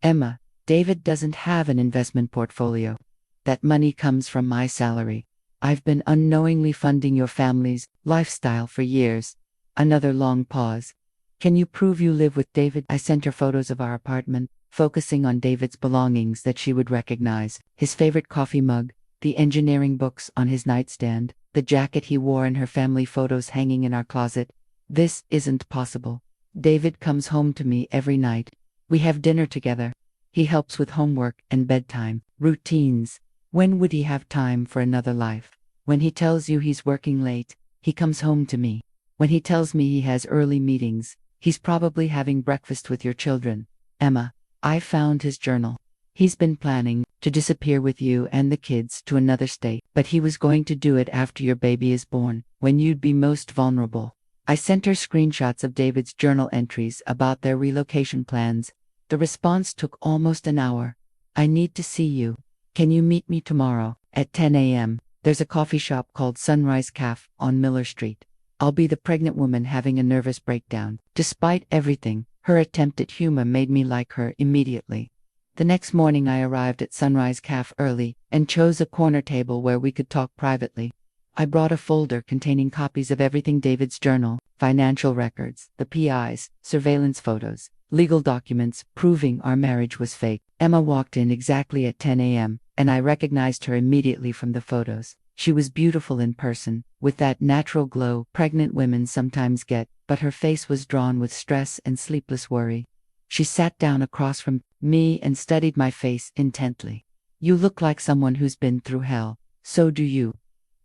Emma, David doesn't have an investment portfolio. That money comes from my salary. I've been unknowingly funding your family's lifestyle for years. Another long pause. Can you prove you live with David? I sent her photos of our apartment, focusing on David's belongings that she would recognize. His favorite coffee mug, the engineering books on his nightstand, the jacket he wore in her family photos hanging in our closet. This isn't possible. David comes home to me every night. We have dinner together. He helps with homework and bedtime routines. When would he have time for another life? When he tells you he's working late, he comes home to me. When he tells me he has early meetings, he's probably having breakfast with your children. Emma, I found his journal. He's been planning to disappear with you and the kids to another state, but he was going to do it after your baby is born, when you'd be most vulnerable. I sent her screenshots of David's journal entries about their relocation plans. The response took almost an hour. I need to see you. Can you meet me tomorrow at 10 a.m.? There's a coffee shop called Sunrise Cafe on Miller Street. I'll be the pregnant woman having a nervous breakdown. Despite everything, her attempt at humor made me like her immediately. The next morning I arrived at Sunrise Cafe early and chose a corner table where we could talk privately. I brought a folder containing copies of everything: David's journal, financial records, the PIs, surveillance photos, legal documents proving our marriage was fake. Emma walked in exactly at 10 a.m., and I recognized her immediately from the photos. She was beautiful in person, with that natural glow pregnant women sometimes get, but her face was drawn with stress and sleepless worry. She sat down across from me and studied my face intently. You look like someone who's been through hell. So do you.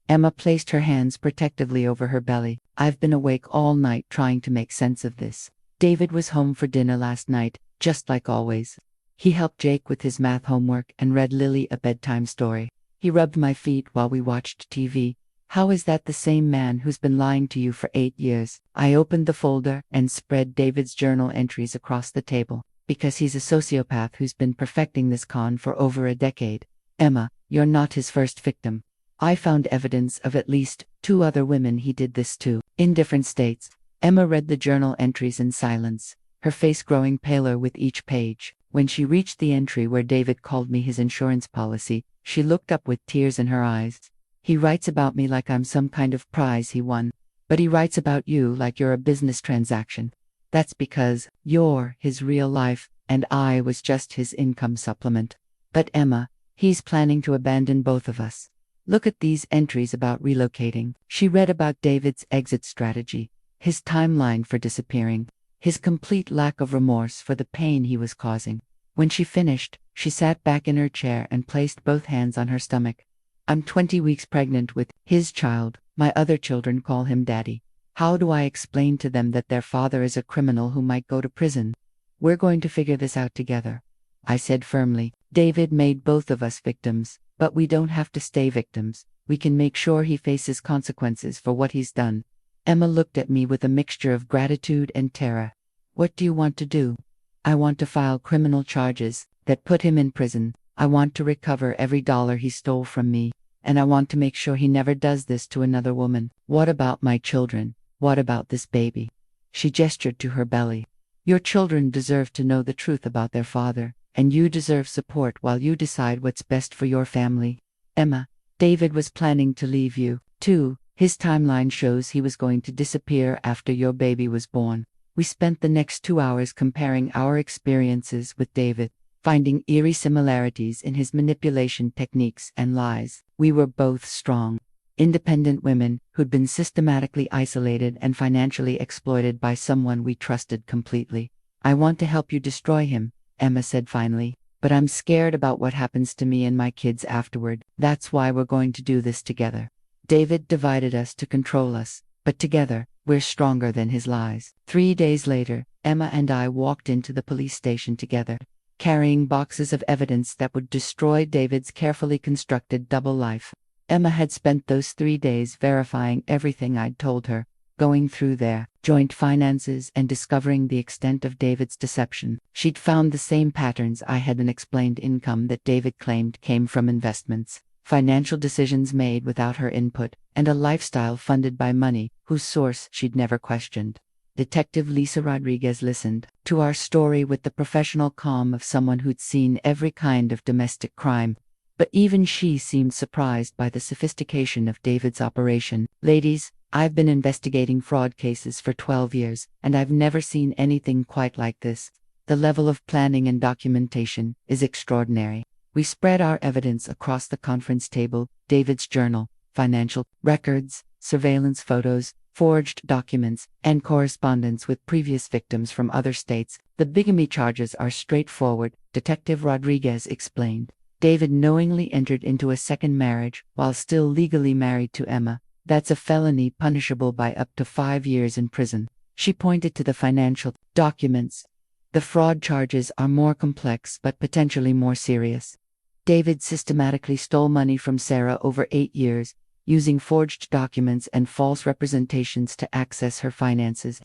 Emma placed her hands protectively over her belly. I've been awake all night trying to make sense of this. David was home for dinner last night, just like always. He helped Jake with his math homework and read Lily a bedtime story. He rubbed my feet while we watched TV. How is that the same man who's been lying to you for 8 years? I opened the folder and spread David's journal entries across the table, because he's a sociopath who's been perfecting this con for over a decade. Emma, you're not his first victim. I found evidence of at least 2 other women he did this to, in different states. Emma read the journal entries in silence, her face growing paler with each page. When she reached the entry where David called me his insurance policy, she looked up with tears in her eyes. He writes about me like I'm some kind of prize he won. But he writes about you like you're a business transaction. That's because you're his real life, and I was just his income supplement. But Emma, he's planning to abandon both of us. Look at these entries about relocating. She read about David's exit strategy, his timeline for disappearing, his complete lack of remorse for the pain he was causing. When she finished, she sat back in her chair and placed both hands on her stomach. I'm 20 weeks pregnant with his child. My other children call him Daddy. How do I explain to them that their father is a criminal who might go to prison? We're going to figure this out together, I said firmly. David made both of us victims, but we don't have to stay victims. We can make sure he faces consequences for what he's done. Emma looked at me with a mixture of gratitude and terror. What do you want to do? I want to file criminal charges that put him in prison. I want to recover every dollar he stole from me, and I want to make sure he never does this to another woman. What about my children? What about this baby? She gestured to her belly. Your children deserve to know the truth about their father, and you deserve support while you decide what's best for your family. Emma, David was planning to leave you, too. His timeline shows he was going to disappear after your baby was born. We spent the next 2 hours comparing our experiences with David, finding eerie similarities in his manipulation techniques and lies. We were both strong, independent women who'd been systematically isolated and financially exploited by someone we trusted completely. I want to help you destroy him, Emma said finally, but I'm scared about what happens to me and my kids afterward. That's why we're going to do this together. David divided us to control us, but together, we're stronger than his lies. 3 days later, Emma and I walked into the police station together, carrying boxes of evidence that would destroy David's carefully constructed double life. Emma had spent those 3 days verifying everything I'd told her, going through their joint finances and discovering the extent of David's deception. She'd found the same patterns: I had an explained income that David claimed came from investments, financial decisions made without her input, and a lifestyle funded by money whose source she'd never questioned. Detective Lisa Rodriguez listened to our story with the professional calm of someone who'd seen every kind of domestic crime. But even she seemed surprised by the sophistication of David's operation. Ladies, I've been investigating fraud cases for 12 years, and I've never seen anything quite like this. The level of planning and documentation is extraordinary. We spread our evidence across the conference table: David's journal, financial records, surveillance photos, forged documents, and correspondence with previous victims from other states. The bigamy charges are straightforward, Detective Rodriguez explained. David knowingly entered into a second marriage while still legally married to Emma. That's a felony punishable by up to 5 years in prison. She pointed to the financial documents. The fraud charges are more complex but potentially more serious. David systematically stole money from Sarah over 8 years, using forged documents and false representations to access her finances.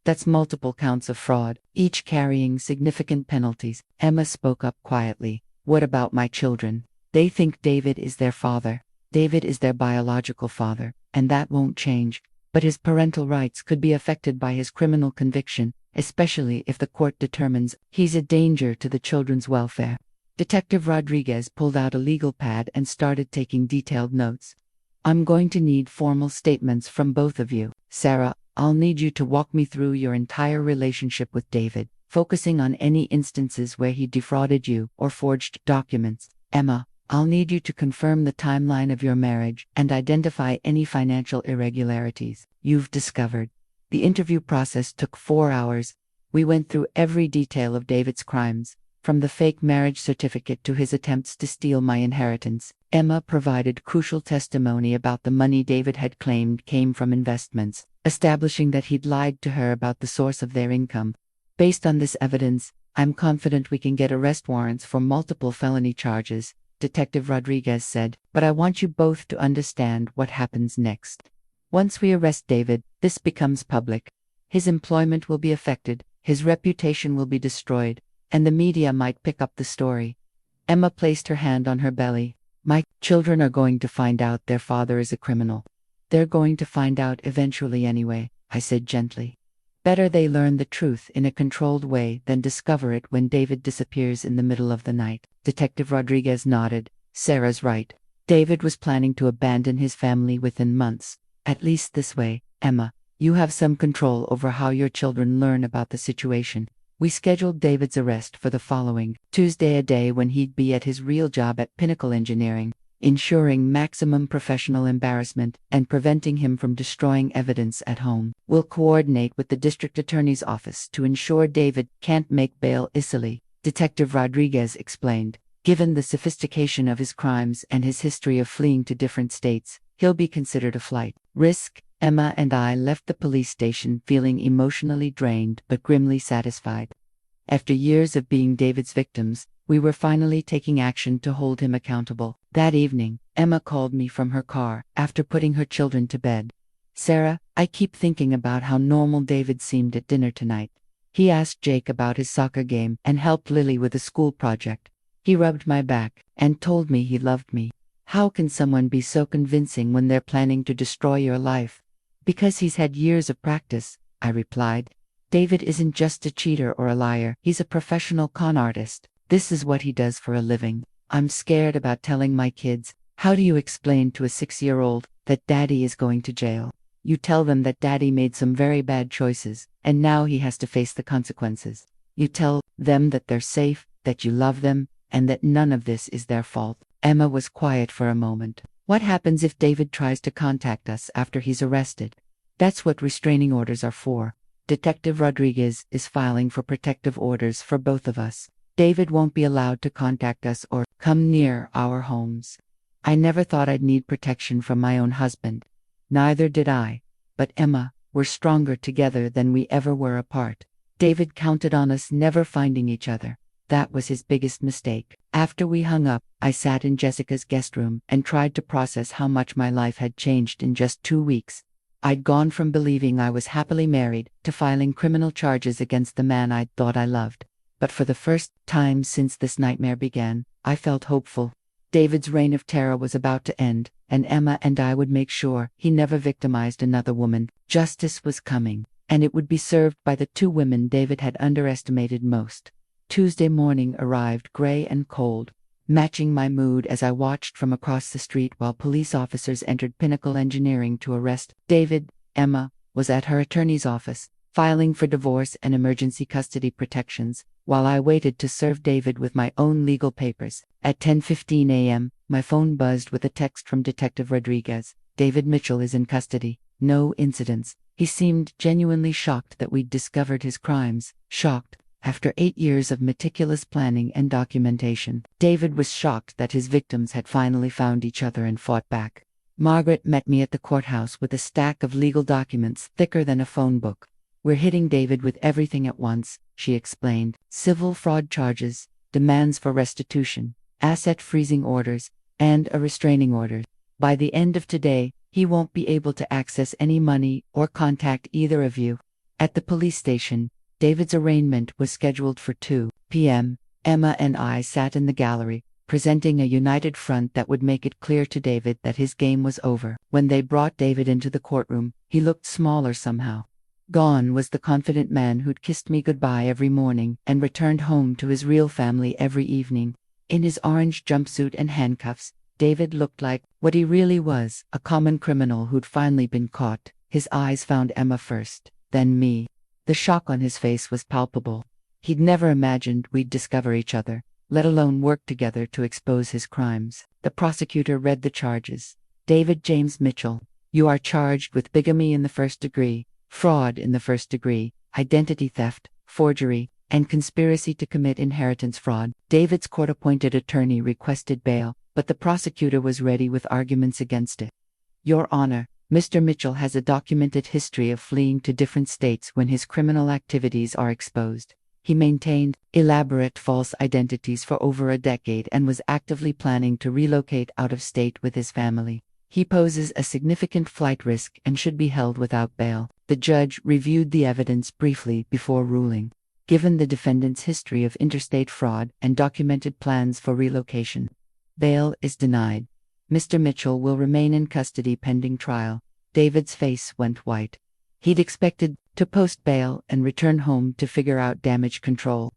That's multiple counts of fraud, each carrying significant penalties. Emma spoke up quietly. What about my children? They think David is their father. David is their biological father, and that won't change. But his parental rights could be affected by his criminal conviction, especially if the court determines he's a danger to the children's welfare. Detective Rodriguez pulled out a legal pad and started taking detailed notes. I'm going to need formal statements from both of you. Sarah, I'll need you to walk me through your entire relationship with David, focusing on any instances where he defrauded you or forged documents. Emma, I'll need you to confirm the timeline of your marriage and identify any financial irregularities you've discovered. The interview process took 4 hours. We went through every detail of David's crimes, from the fake marriage certificate to his attempts to steal my inheritance. Emma provided crucial testimony about the money David had claimed came from investments, establishing that he'd lied to her about the source of their income. Based on this evidence, I'm confident we can get arrest warrants for multiple felony charges, Detective Rodriguez said, but I want you both to understand what happens next. Once we arrest David, this becomes public. His employment will be affected, his reputation will be destroyed, and the media might pick up the story. Emma placed her hand on her belly. My children are going to find out their father is a criminal. They're going to find out eventually anyway, I said gently. Better they learn the truth in a controlled way than discover it when David disappears in the middle of the night. Detective Rodriguez nodded. Sarah's right. David was planning to abandon his family within months. At least this way, Emma, you have some control over how your children learn about the situation. We scheduled David's arrest for the following Tuesday, a day when he'd be at his real job at Pinnacle Engineering, ensuring maximum professional embarrassment and preventing him from destroying evidence at home. We'll coordinate with the district attorney's office to ensure David can't make bail easily, Detective Rodriguez explained. Given the sophistication of his crimes and his history of fleeing to different states, he'll be considered a flight risk. Emma and I left the police station feeling emotionally drained but grimly satisfied. After years of being David's victims, we were finally taking action to hold him accountable. That evening, Emma called me from her car after putting her children to bed. Sarah, I keep thinking about how normal David seemed at dinner tonight. He asked Jake about his soccer game and helped Lily with a school project. He rubbed my back and told me he loved me. How can someone be so convincing when they're planning to destroy your life? Because he's had years of practice, I replied. David isn't just a cheater or a liar, he's a professional con artist. This is what he does for a living. I'm scared about telling my kids. How do you explain to a 6-year-old that Daddy is going to jail? You tell them that Daddy made some very bad choices, and now he has to face the consequences. You tell them that they're safe, that you love them, and that none of this is their fault. Emma was quiet for a moment. What happens if David tries to contact us after he's arrested? That's what restraining orders are for. Detective Rodriguez is filing for protective orders for both of us. David won't be allowed to contact us or come near our homes. I never thought I'd need protection from my own husband. Neither did I. But Emma, we're stronger together than we ever were apart. David counted on us never finding each other. That was his biggest mistake. After we hung up, I sat in Jessica's guest room and tried to process how much my life had changed in just 2 weeks. I'd gone from believing I was happily married to filing criminal charges against the man I thought I loved. But for the first time since this nightmare began, I felt hopeful. David's reign of terror was about to end, and Emma and I would make sure he never victimized another woman. Justice was coming, and it would be served by the 2 women David had underestimated most. Tuesday morning arrived gray and cold, matching my mood as I watched from across the street while police officers entered Pinnacle Engineering to arrest David. Emma was at her attorney's office, filing for divorce and emergency custody protections, while I waited to serve David with my own legal papers. At 10:15 a.m., my phone buzzed with a text from Detective Rodriguez. David Mitchell is in custody. No incidents. He seemed genuinely shocked that we'd discovered his crimes. Shocked. After 8 years of meticulous planning and documentation, David was shocked that his victims had finally found each other and fought back. Margaret met me at the courthouse with a stack of legal documents thicker than a phone book. We're hitting David with everything at once, she explained. Civil fraud charges, demands for restitution, asset freezing orders, and a restraining order. By the end of today, he won't be able to access any money or contact either of you. At the police station, David's arraignment was scheduled for 2 p.m., Emma and I sat in the gallery, presenting a united front that would make it clear to David that his game was over. When they brought David into the courtroom, he looked smaller somehow. Gone was the confident man who'd kissed me goodbye every morning and returned home to his real family every evening. In his orange jumpsuit and handcuffs, David looked like what he really was, a common criminal who'd finally been caught. His eyes found Emma first, then me. The shock on his face was palpable. He'd never imagined we'd discover each other, let alone work together to expose his crimes. The prosecutor read the charges. David James Mitchell, you are charged with bigamy in the first degree, fraud in the first degree, identity theft, forgery, and conspiracy to commit inheritance fraud. David's court-appointed attorney requested bail, but the prosecutor was ready with arguments against it. Your Honor, Mr. Mitchell has a documented history of fleeing to different states when his criminal activities are exposed. He maintained elaborate false identities for over a decade and was actively planning to relocate out of state with his family. He poses a significant flight risk and should be held without bail. The judge reviewed the evidence briefly before ruling. Given the defendant's history of interstate fraud and documented plans for relocation, bail is denied. Mr. Mitchell will remain in custody pending trial. David's face went white. He'd expected to post bail and return home to figure out damage control.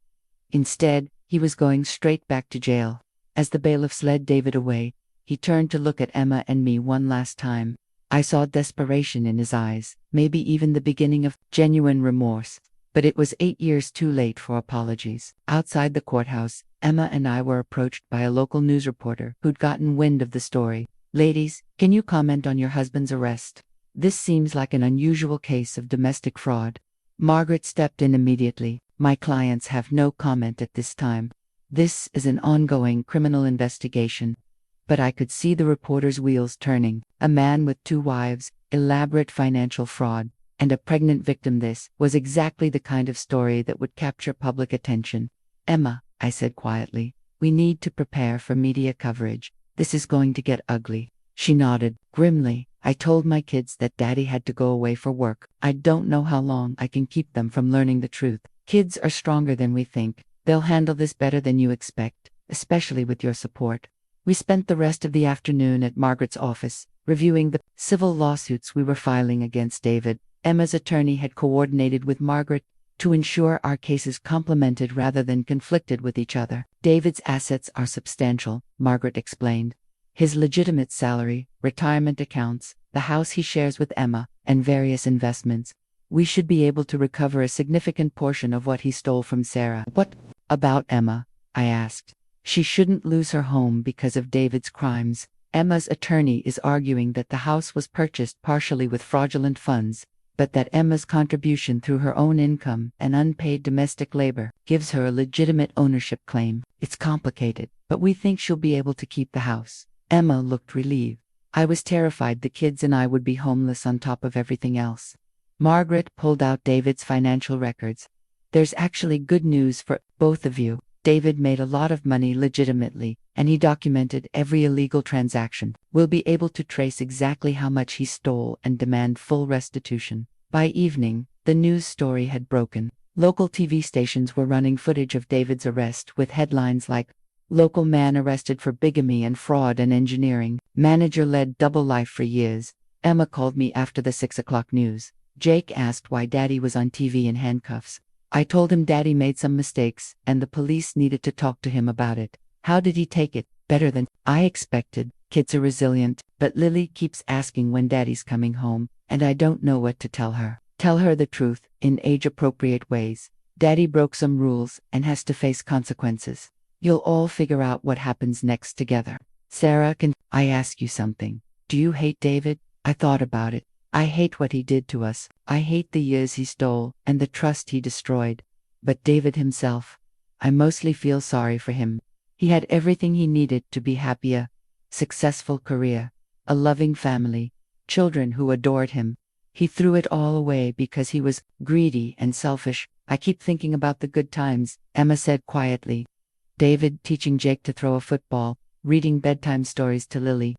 Instead, he was going straight back to jail. As the bailiffs led David away, he turned to look at Emma and me one last time. I saw desperation in his eyes, maybe even the beginning of genuine remorse. But it was 8 years too late for apologies. Outside the courthouse, Emma and I were approached by a local news reporter who'd gotten wind of the story. Ladies, can you comment on your husband's arrest? This seems like an unusual case of domestic fraud. Margaret stepped in immediately. My clients have no comment at this time. This is an ongoing criminal investigation. But I could see the reporter's wheels turning. A man with 2 wives, elaborate financial fraud, and a pregnant victim. This was exactly the kind of story that would capture public attention. Emma, I said quietly, we need to prepare for media coverage. This is going to get ugly. She nodded grimly. I told my kids that Daddy had to go away for work. I don't know how long I can keep them from learning the truth. Kids are stronger than we think. They'll handle this better than you expect, especially with your support. We spent the rest of the afternoon at Margaret's office, reviewing the civil lawsuits we were filing against David. Emma's attorney had coordinated with Margaret to ensure our cases complemented rather than conflicted with each other. David's assets are substantial, Margaret explained. His legitimate salary, retirement accounts, the house he shares with Emma, and various investments. We should be able to recover a significant portion of what he stole from Sarah. What about Emma? I asked. She shouldn't lose her home because of David's crimes. Emma's attorney is arguing that the house was purchased partially with fraudulent funds, but that Emma's contribution through her own income and unpaid domestic labor gives her a legitimate ownership claim. It's complicated, but we think she'll be able to keep the house. Emma looked relieved. I was terrified the kids and I would be homeless on top of everything else. Margaret pulled out David's financial records. There's actually good news for both of you. David made a lot of money legitimately, and he documented every illegal transaction. We'll be able to trace exactly how much he stole and demand full restitution. By evening, the news story had broken. Local TV stations were running footage of David's arrest with headlines like, "Local man arrested for bigamy and fraud and engineering. Manager led double life for years." Emma called me after the 6 o'clock news. Jake asked why Daddy was on TV in handcuffs. I told him Daddy made some mistakes, and the police needed to talk to him about it. How did he take it? Better than I expected. Kids are resilient, but Lily keeps asking when Daddy's coming home, and I don't know what to tell her. Tell her the truth, in age-appropriate ways. Daddy broke some rules and has to face consequences. You'll all figure out what happens next together. Sarah, can I ask you something? Do you hate David? I thought about it. I hate what he did to us. I hate the years he stole and the trust he destroyed. But David himself, I mostly feel sorry for him. He had everything he needed to be happy: a successful career, a loving family, children who adored him. He threw it all away because he was greedy and selfish. I keep thinking about the good times, Emma said quietly. David teaching Jake to throw a football, reading bedtime stories to Lily.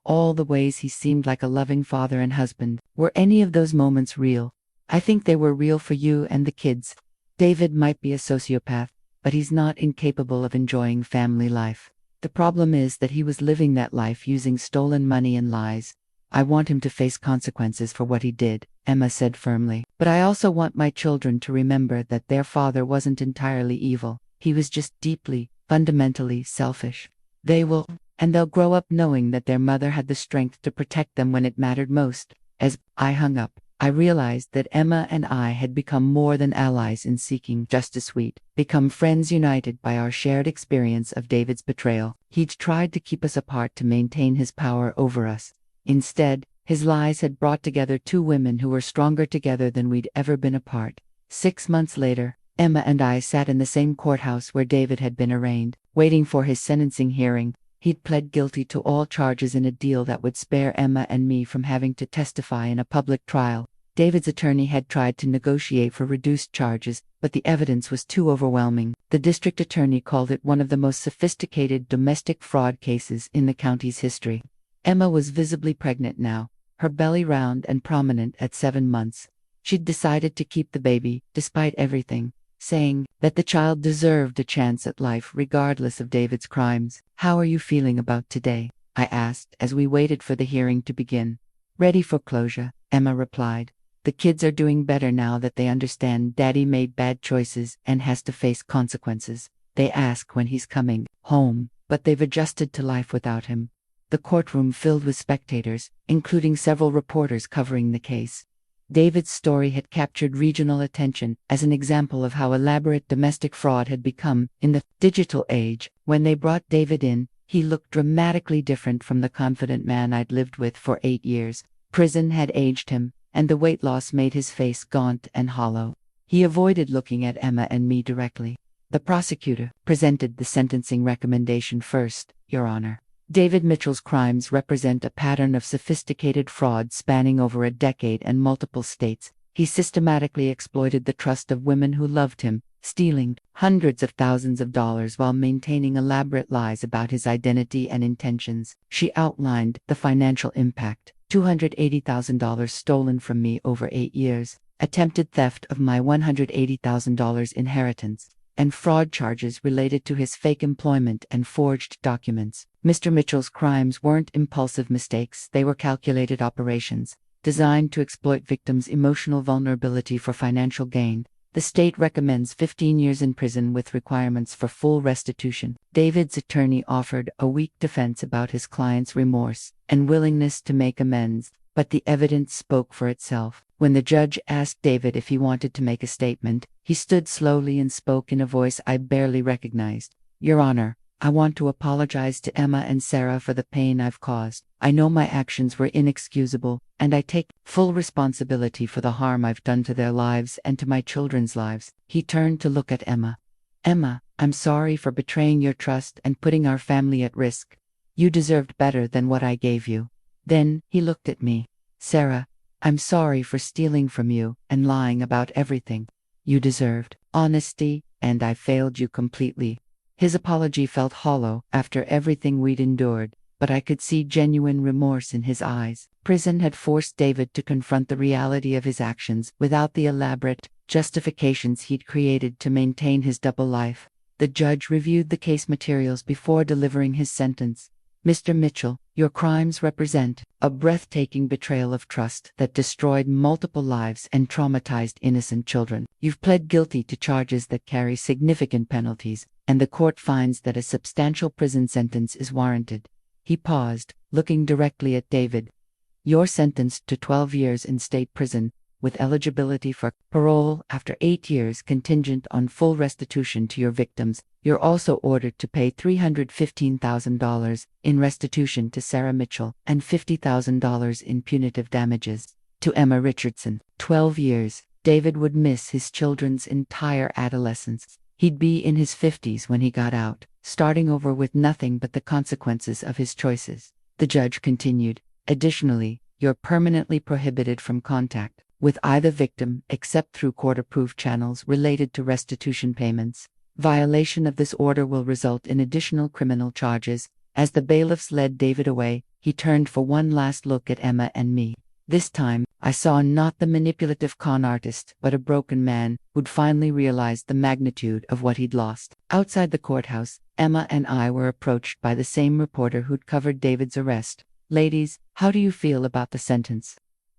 All the ways he seemed like a loving father and husband. Were any of those moments real? I think they were real for you and the kids. David might be a sociopath, but he's not incapable of enjoying family life. The problem is that he was living that life using stolen money and lies. I want him to face consequences for what he did, Emma said firmly. But I also want my children to remember that their father wasn't entirely evil. He was just deeply, fundamentally selfish. They'll grow up knowing that their mother had the strength to protect them when it mattered most. As I hung up, I realized that Emma and I had become more than allies in seeking justice. We'd become friends united by our shared experience of David's betrayal. He'd tried to keep us apart to maintain his power over us. Instead, his lies had brought together two women who were stronger together than we'd ever been apart. 6 months later, Emma and I sat in the same courthouse where David had been arraigned, waiting for his sentencing hearing. He'd pled guilty to all charges in a deal that would spare Emma and me from having to testify in a public trial. David's attorney had tried to negotiate for reduced charges, but the evidence was too overwhelming. The district attorney called it one of the most sophisticated domestic fraud cases in the county's history. Emma was visibly pregnant now, her belly round and prominent at 7 months. She'd decided to keep the baby, despite everything, saying that the child deserved a chance at life regardless of David's crimes. "How are you feeling about today?" I asked as we waited for the hearing to begin. "Ready for closure," Emma replied. "The kids are doing better now that they understand Daddy made bad choices and has to face consequences. They ask when he's coming home, but they've adjusted to life without him." The courtroom filled with spectators, including several reporters covering the case. David's story had captured regional attention as an example of how elaborate domestic fraud had become in the digital age. When they brought David in, he looked dramatically different from the confident man I'd lived with for 8 years. Prison had aged him, and the weight loss made his face gaunt and hollow. He avoided looking at Emma and me directly. The prosecutor presented the sentencing recommendation first, Your Honor. David Mitchell's crimes represent a pattern of sophisticated fraud spanning over a decade and multiple states. He systematically exploited the trust of women who loved him, stealing hundreds of thousands of dollars while maintaining elaborate lies about his identity and intentions. She outlined the financial impact: $280,000 stolen from me over 8 years, attempted theft of my $180,000 inheritance, and fraud charges related to his fake employment and forged documents. Mr. Mitchell's crimes weren't impulsive mistakes, they were calculated operations, designed to exploit victims' emotional vulnerability for financial gain. The state recommends 15 years in prison with requirements for full restitution. David's attorney offered a weak defense about his client's remorse and willingness to make amends, but the evidence spoke for itself. When the judge asked David if he wanted to make a statement, he stood slowly and spoke in a voice I barely recognized. "Your Honor, I want to apologize to Emma and Sarah for the pain I've caused. I know my actions were inexcusable, and I take full responsibility for the harm I've done to their lives and to my children's lives." He turned to look at Emma. "Emma, I'm sorry for betraying your trust and putting our family at risk. You deserved better than what I gave you." Then he looked at me. "Sarah, I'm sorry for stealing from you and lying about everything. You deserved honesty, and I failed you completely." His apology felt hollow after everything we'd endured, but I could see genuine remorse in his eyes. Prison had forced David to confront the reality of his actions without the elaborate justifications he'd created to maintain his double life. The judge reviewed the case materials before delivering his sentence. "Mr. Mitchell, your crimes represent a breathtaking betrayal of trust that destroyed multiple lives and traumatized innocent children. You've pled guilty to charges that carry significant penalties, and the court finds that a substantial prison sentence is warranted." He paused, looking directly at David. "You're sentenced to 12 years in state prison, with eligibility for parole after 8 years contingent on full restitution to your victims. You're also ordered to pay $315,000 in restitution to Sarah Mitchell and $50,000 in punitive damages to Emma Richardson." 12 years. David would miss his children's entire adolescence. He'd be in his 50s when he got out, starting over with nothing but the consequences of his choices. The judge continued, "Additionally, you're permanently prohibited from contact with either victim except through court-approved channels related to restitution payments. Violation of this order will result in additional criminal charges." As the bailiffs led David away, he turned for one last look at Emma and me. This time, I saw not the manipulative con artist, but a broken man who'd finally realized the magnitude of what he'd lost. Outside the courthouse, Emma and I were approached by the same reporter who'd covered David's arrest. "Ladies, how do you feel about the sentence?"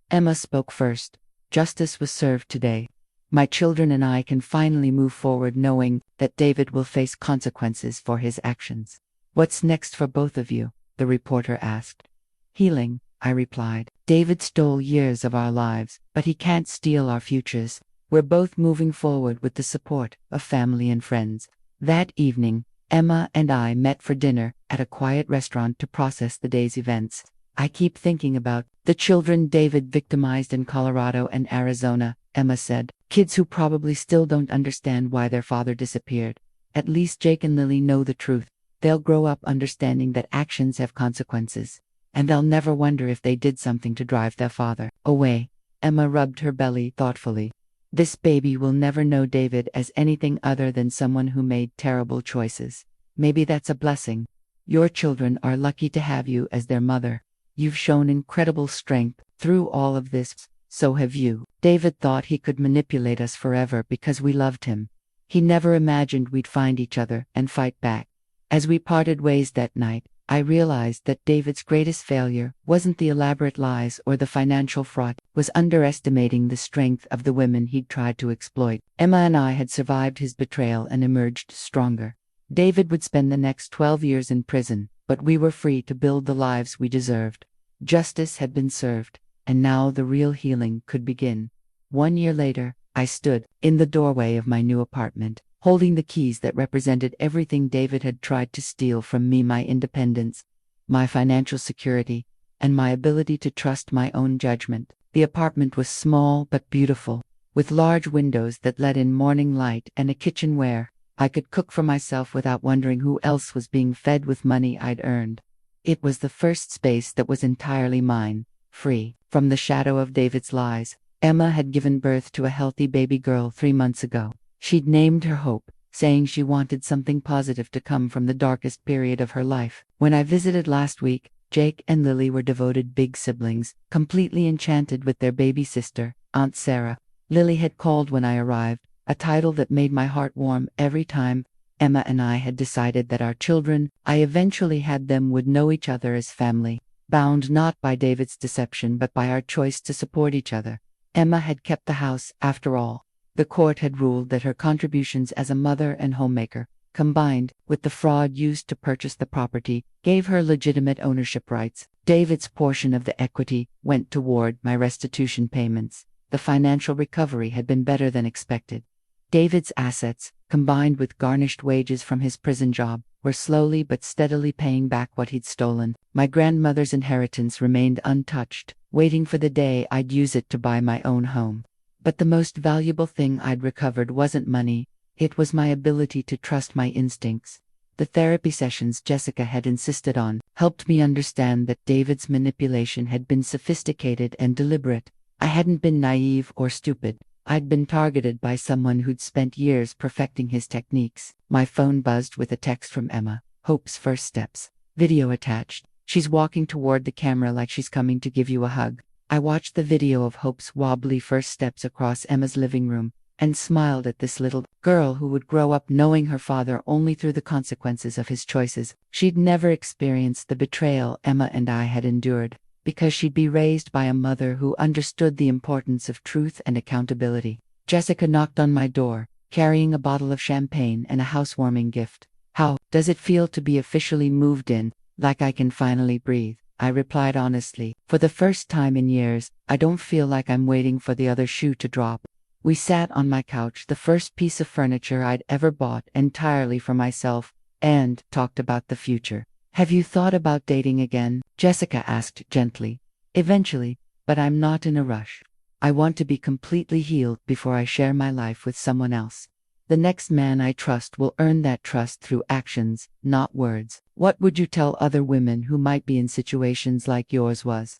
Emma spoke first. "Justice was served today. My children and I can finally move forward knowing that David will face consequences for his actions." "What's next for both of you?" the reporter asked. "Healing," I replied. "David stole years of our lives, but he can't steal our futures. We're both moving forward with the support of family and friends." That evening, Emma and I met for dinner at a quiet restaurant to process the day's events. "I keep thinking about the children David victimized in Colorado and Arizona," Emma said. "Kids who probably still don't understand why their father disappeared. At least Jake and Lily know the truth. They'll grow up understanding that actions have consequences. And they'll never wonder if they did something to drive their father away." Emma rubbed her belly thoughtfully. "This baby will never know David as anything other than someone who made terrible choices. Maybe that's a blessing. Your children are lucky to have you as their mother. You've shown incredible strength through all of this. So have you." David thought he could manipulate us forever because we loved him. He never imagined we'd find each other and fight back. As we parted ways that night, I realized that David's greatest failure wasn't the elaborate lies or the financial fraud, was underestimating the strength of the women he'd tried to exploit. Emma and I had survived his betrayal and emerged stronger. David would spend the next 12 years in prison, but we were free to build the lives we deserved. Justice had been served, and now the real healing could begin. 1 year later, I stood in the doorway of my new apartment, holding the keys that represented everything David had tried to steal from me: my independence, my financial security, and my ability to trust my own judgment. The apartment was small but beautiful, with large windows that let in morning light and a kitchen where I could cook for myself without wondering who else was being fed with money I'd earned. It was the first space that was entirely mine, free from the shadow of David's lies. Emma had given birth to a healthy baby girl 3 months ago. She'd named her Hope, saying she wanted something positive to come from the darkest period of her life. When I visited last week, Jake and Lily were devoted big siblings, completely enchanted with their baby sister, Aunt Sarah. Lily had called when I arrived, a title that made my heart warm every time. Emma and I had decided that our children, I eventually had them, would know each other as family, bound not by David's deception but by our choice to support each other. Emma had kept the house, after all. The court had ruled that her contributions as a mother and homemaker, combined with the fraud used to purchase the property, gave her legitimate ownership rights. David's portion of the equity went toward my restitution payments. The financial recovery had been better than expected. David's assets, combined with garnished wages from his prison job, were slowly but steadily paying back what he'd stolen. My grandmother's inheritance remained untouched, waiting for the day I'd use it to buy my own home. But the most valuable thing I'd recovered wasn't money, it was my ability to trust my instincts. The therapy sessions Jessica had insisted on helped me understand that David's manipulation had been sophisticated and deliberate. I hadn't been naive or stupid. I'd been targeted by someone who'd spent years perfecting his techniques. My phone buzzed with a text from Emma. "Hope's first steps. Video attached. She's walking toward the camera like she's coming to give you a hug." I watched the video of Hope's wobbly first steps across Emma's living room, and smiled at this little girl who would grow up knowing her father only through the consequences of his choices. She'd never experienced the betrayal Emma and I had endured, because she'd be raised by a mother who understood the importance of truth and accountability. Jessica knocked on my door, carrying a bottle of champagne and a housewarming gift. "How does it feel to be officially moved in, like I can finally breathe?" I replied honestly. "For the first time in years, I don't feel like I'm waiting for the other shoe to drop." We sat on my couch, the first piece of furniture I'd ever bought entirely for myself, and talked about the future. "Have you thought about dating again?" Jessica asked gently. "Eventually, but I'm not in a rush. I want to be completely healed before I share my life with someone else. The next man I trust will earn that trust through actions, not words." "What would you tell other women who might be in situations like yours was?"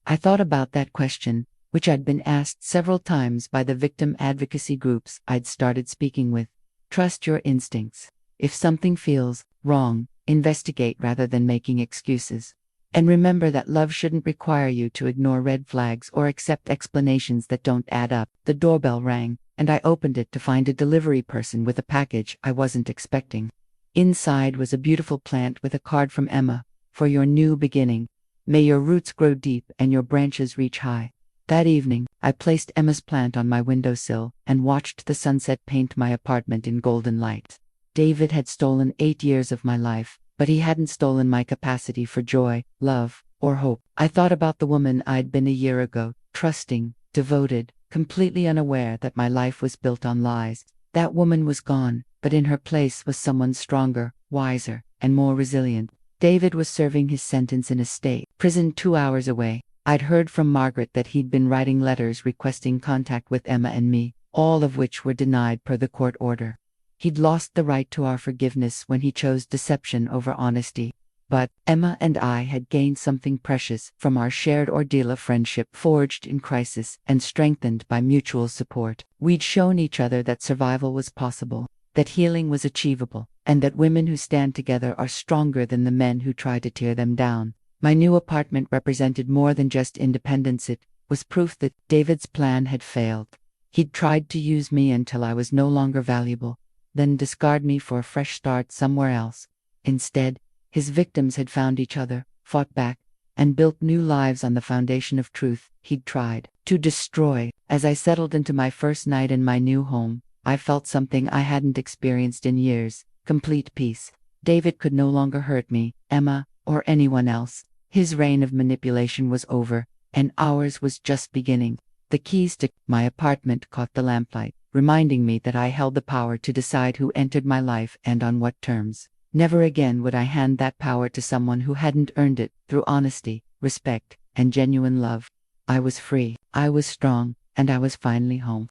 I thought about that question, which I'd been asked several times by the victim advocacy groups I'd started speaking with. Trust your instincts. If something feels wrong, investigate rather than making excuses. And remember that love shouldn't require you to ignore red flags or accept explanations that don't add up. The doorbell rang, and I opened it to find a delivery person with a package I wasn't expecting. Inside was a beautiful plant with a card from Emma. For your new beginning. May your roots grow deep and your branches reach high. That evening, I placed Emma's plant on my windowsill and watched the sunset paint my apartment in golden light. David had stolen 8 years of my life, but he hadn't stolen my capacity for joy, love, or hope. I thought about the woman I'd been a year ago, trusting, devoted, completely unaware that my life was built on lies. That woman was gone, but in her place was someone stronger, wiser, and more resilient. David was serving his sentence in a state prison 2 hours away. I'd heard from Margaret that he'd been writing letters requesting contact with Emma and me, all of which were denied per the court order. He'd lost the right to our forgiveness when he chose deception over honesty. But Emma and I had gained something precious from our shared ordeal of friendship forged in crisis and strengthened by mutual support. We'd shown each other that survival was possible, that healing was achievable, and that women who stand together are stronger than the men who try to tear them down. My new apartment represented more than just independence. It was proof that David's plan had failed. He'd tried to use me until I was no longer valuable, then discard me for a fresh start somewhere else. Instead, his victims had found each other, fought back, and built new lives on the foundation of truth he'd tried to destroy. As I settled into my first night in my new home, I felt something I hadn't experienced in years: complete peace. David could no longer hurt me, Emma, or anyone else. His reign of manipulation was over, and ours was just beginning. The keys to my apartment caught the lamplight, reminding me that I held the power to decide who entered my life and on what terms. Never again would I hand that power to someone who hadn't earned it through honesty, respect, and genuine love. I was free, I was strong, and I was finally home.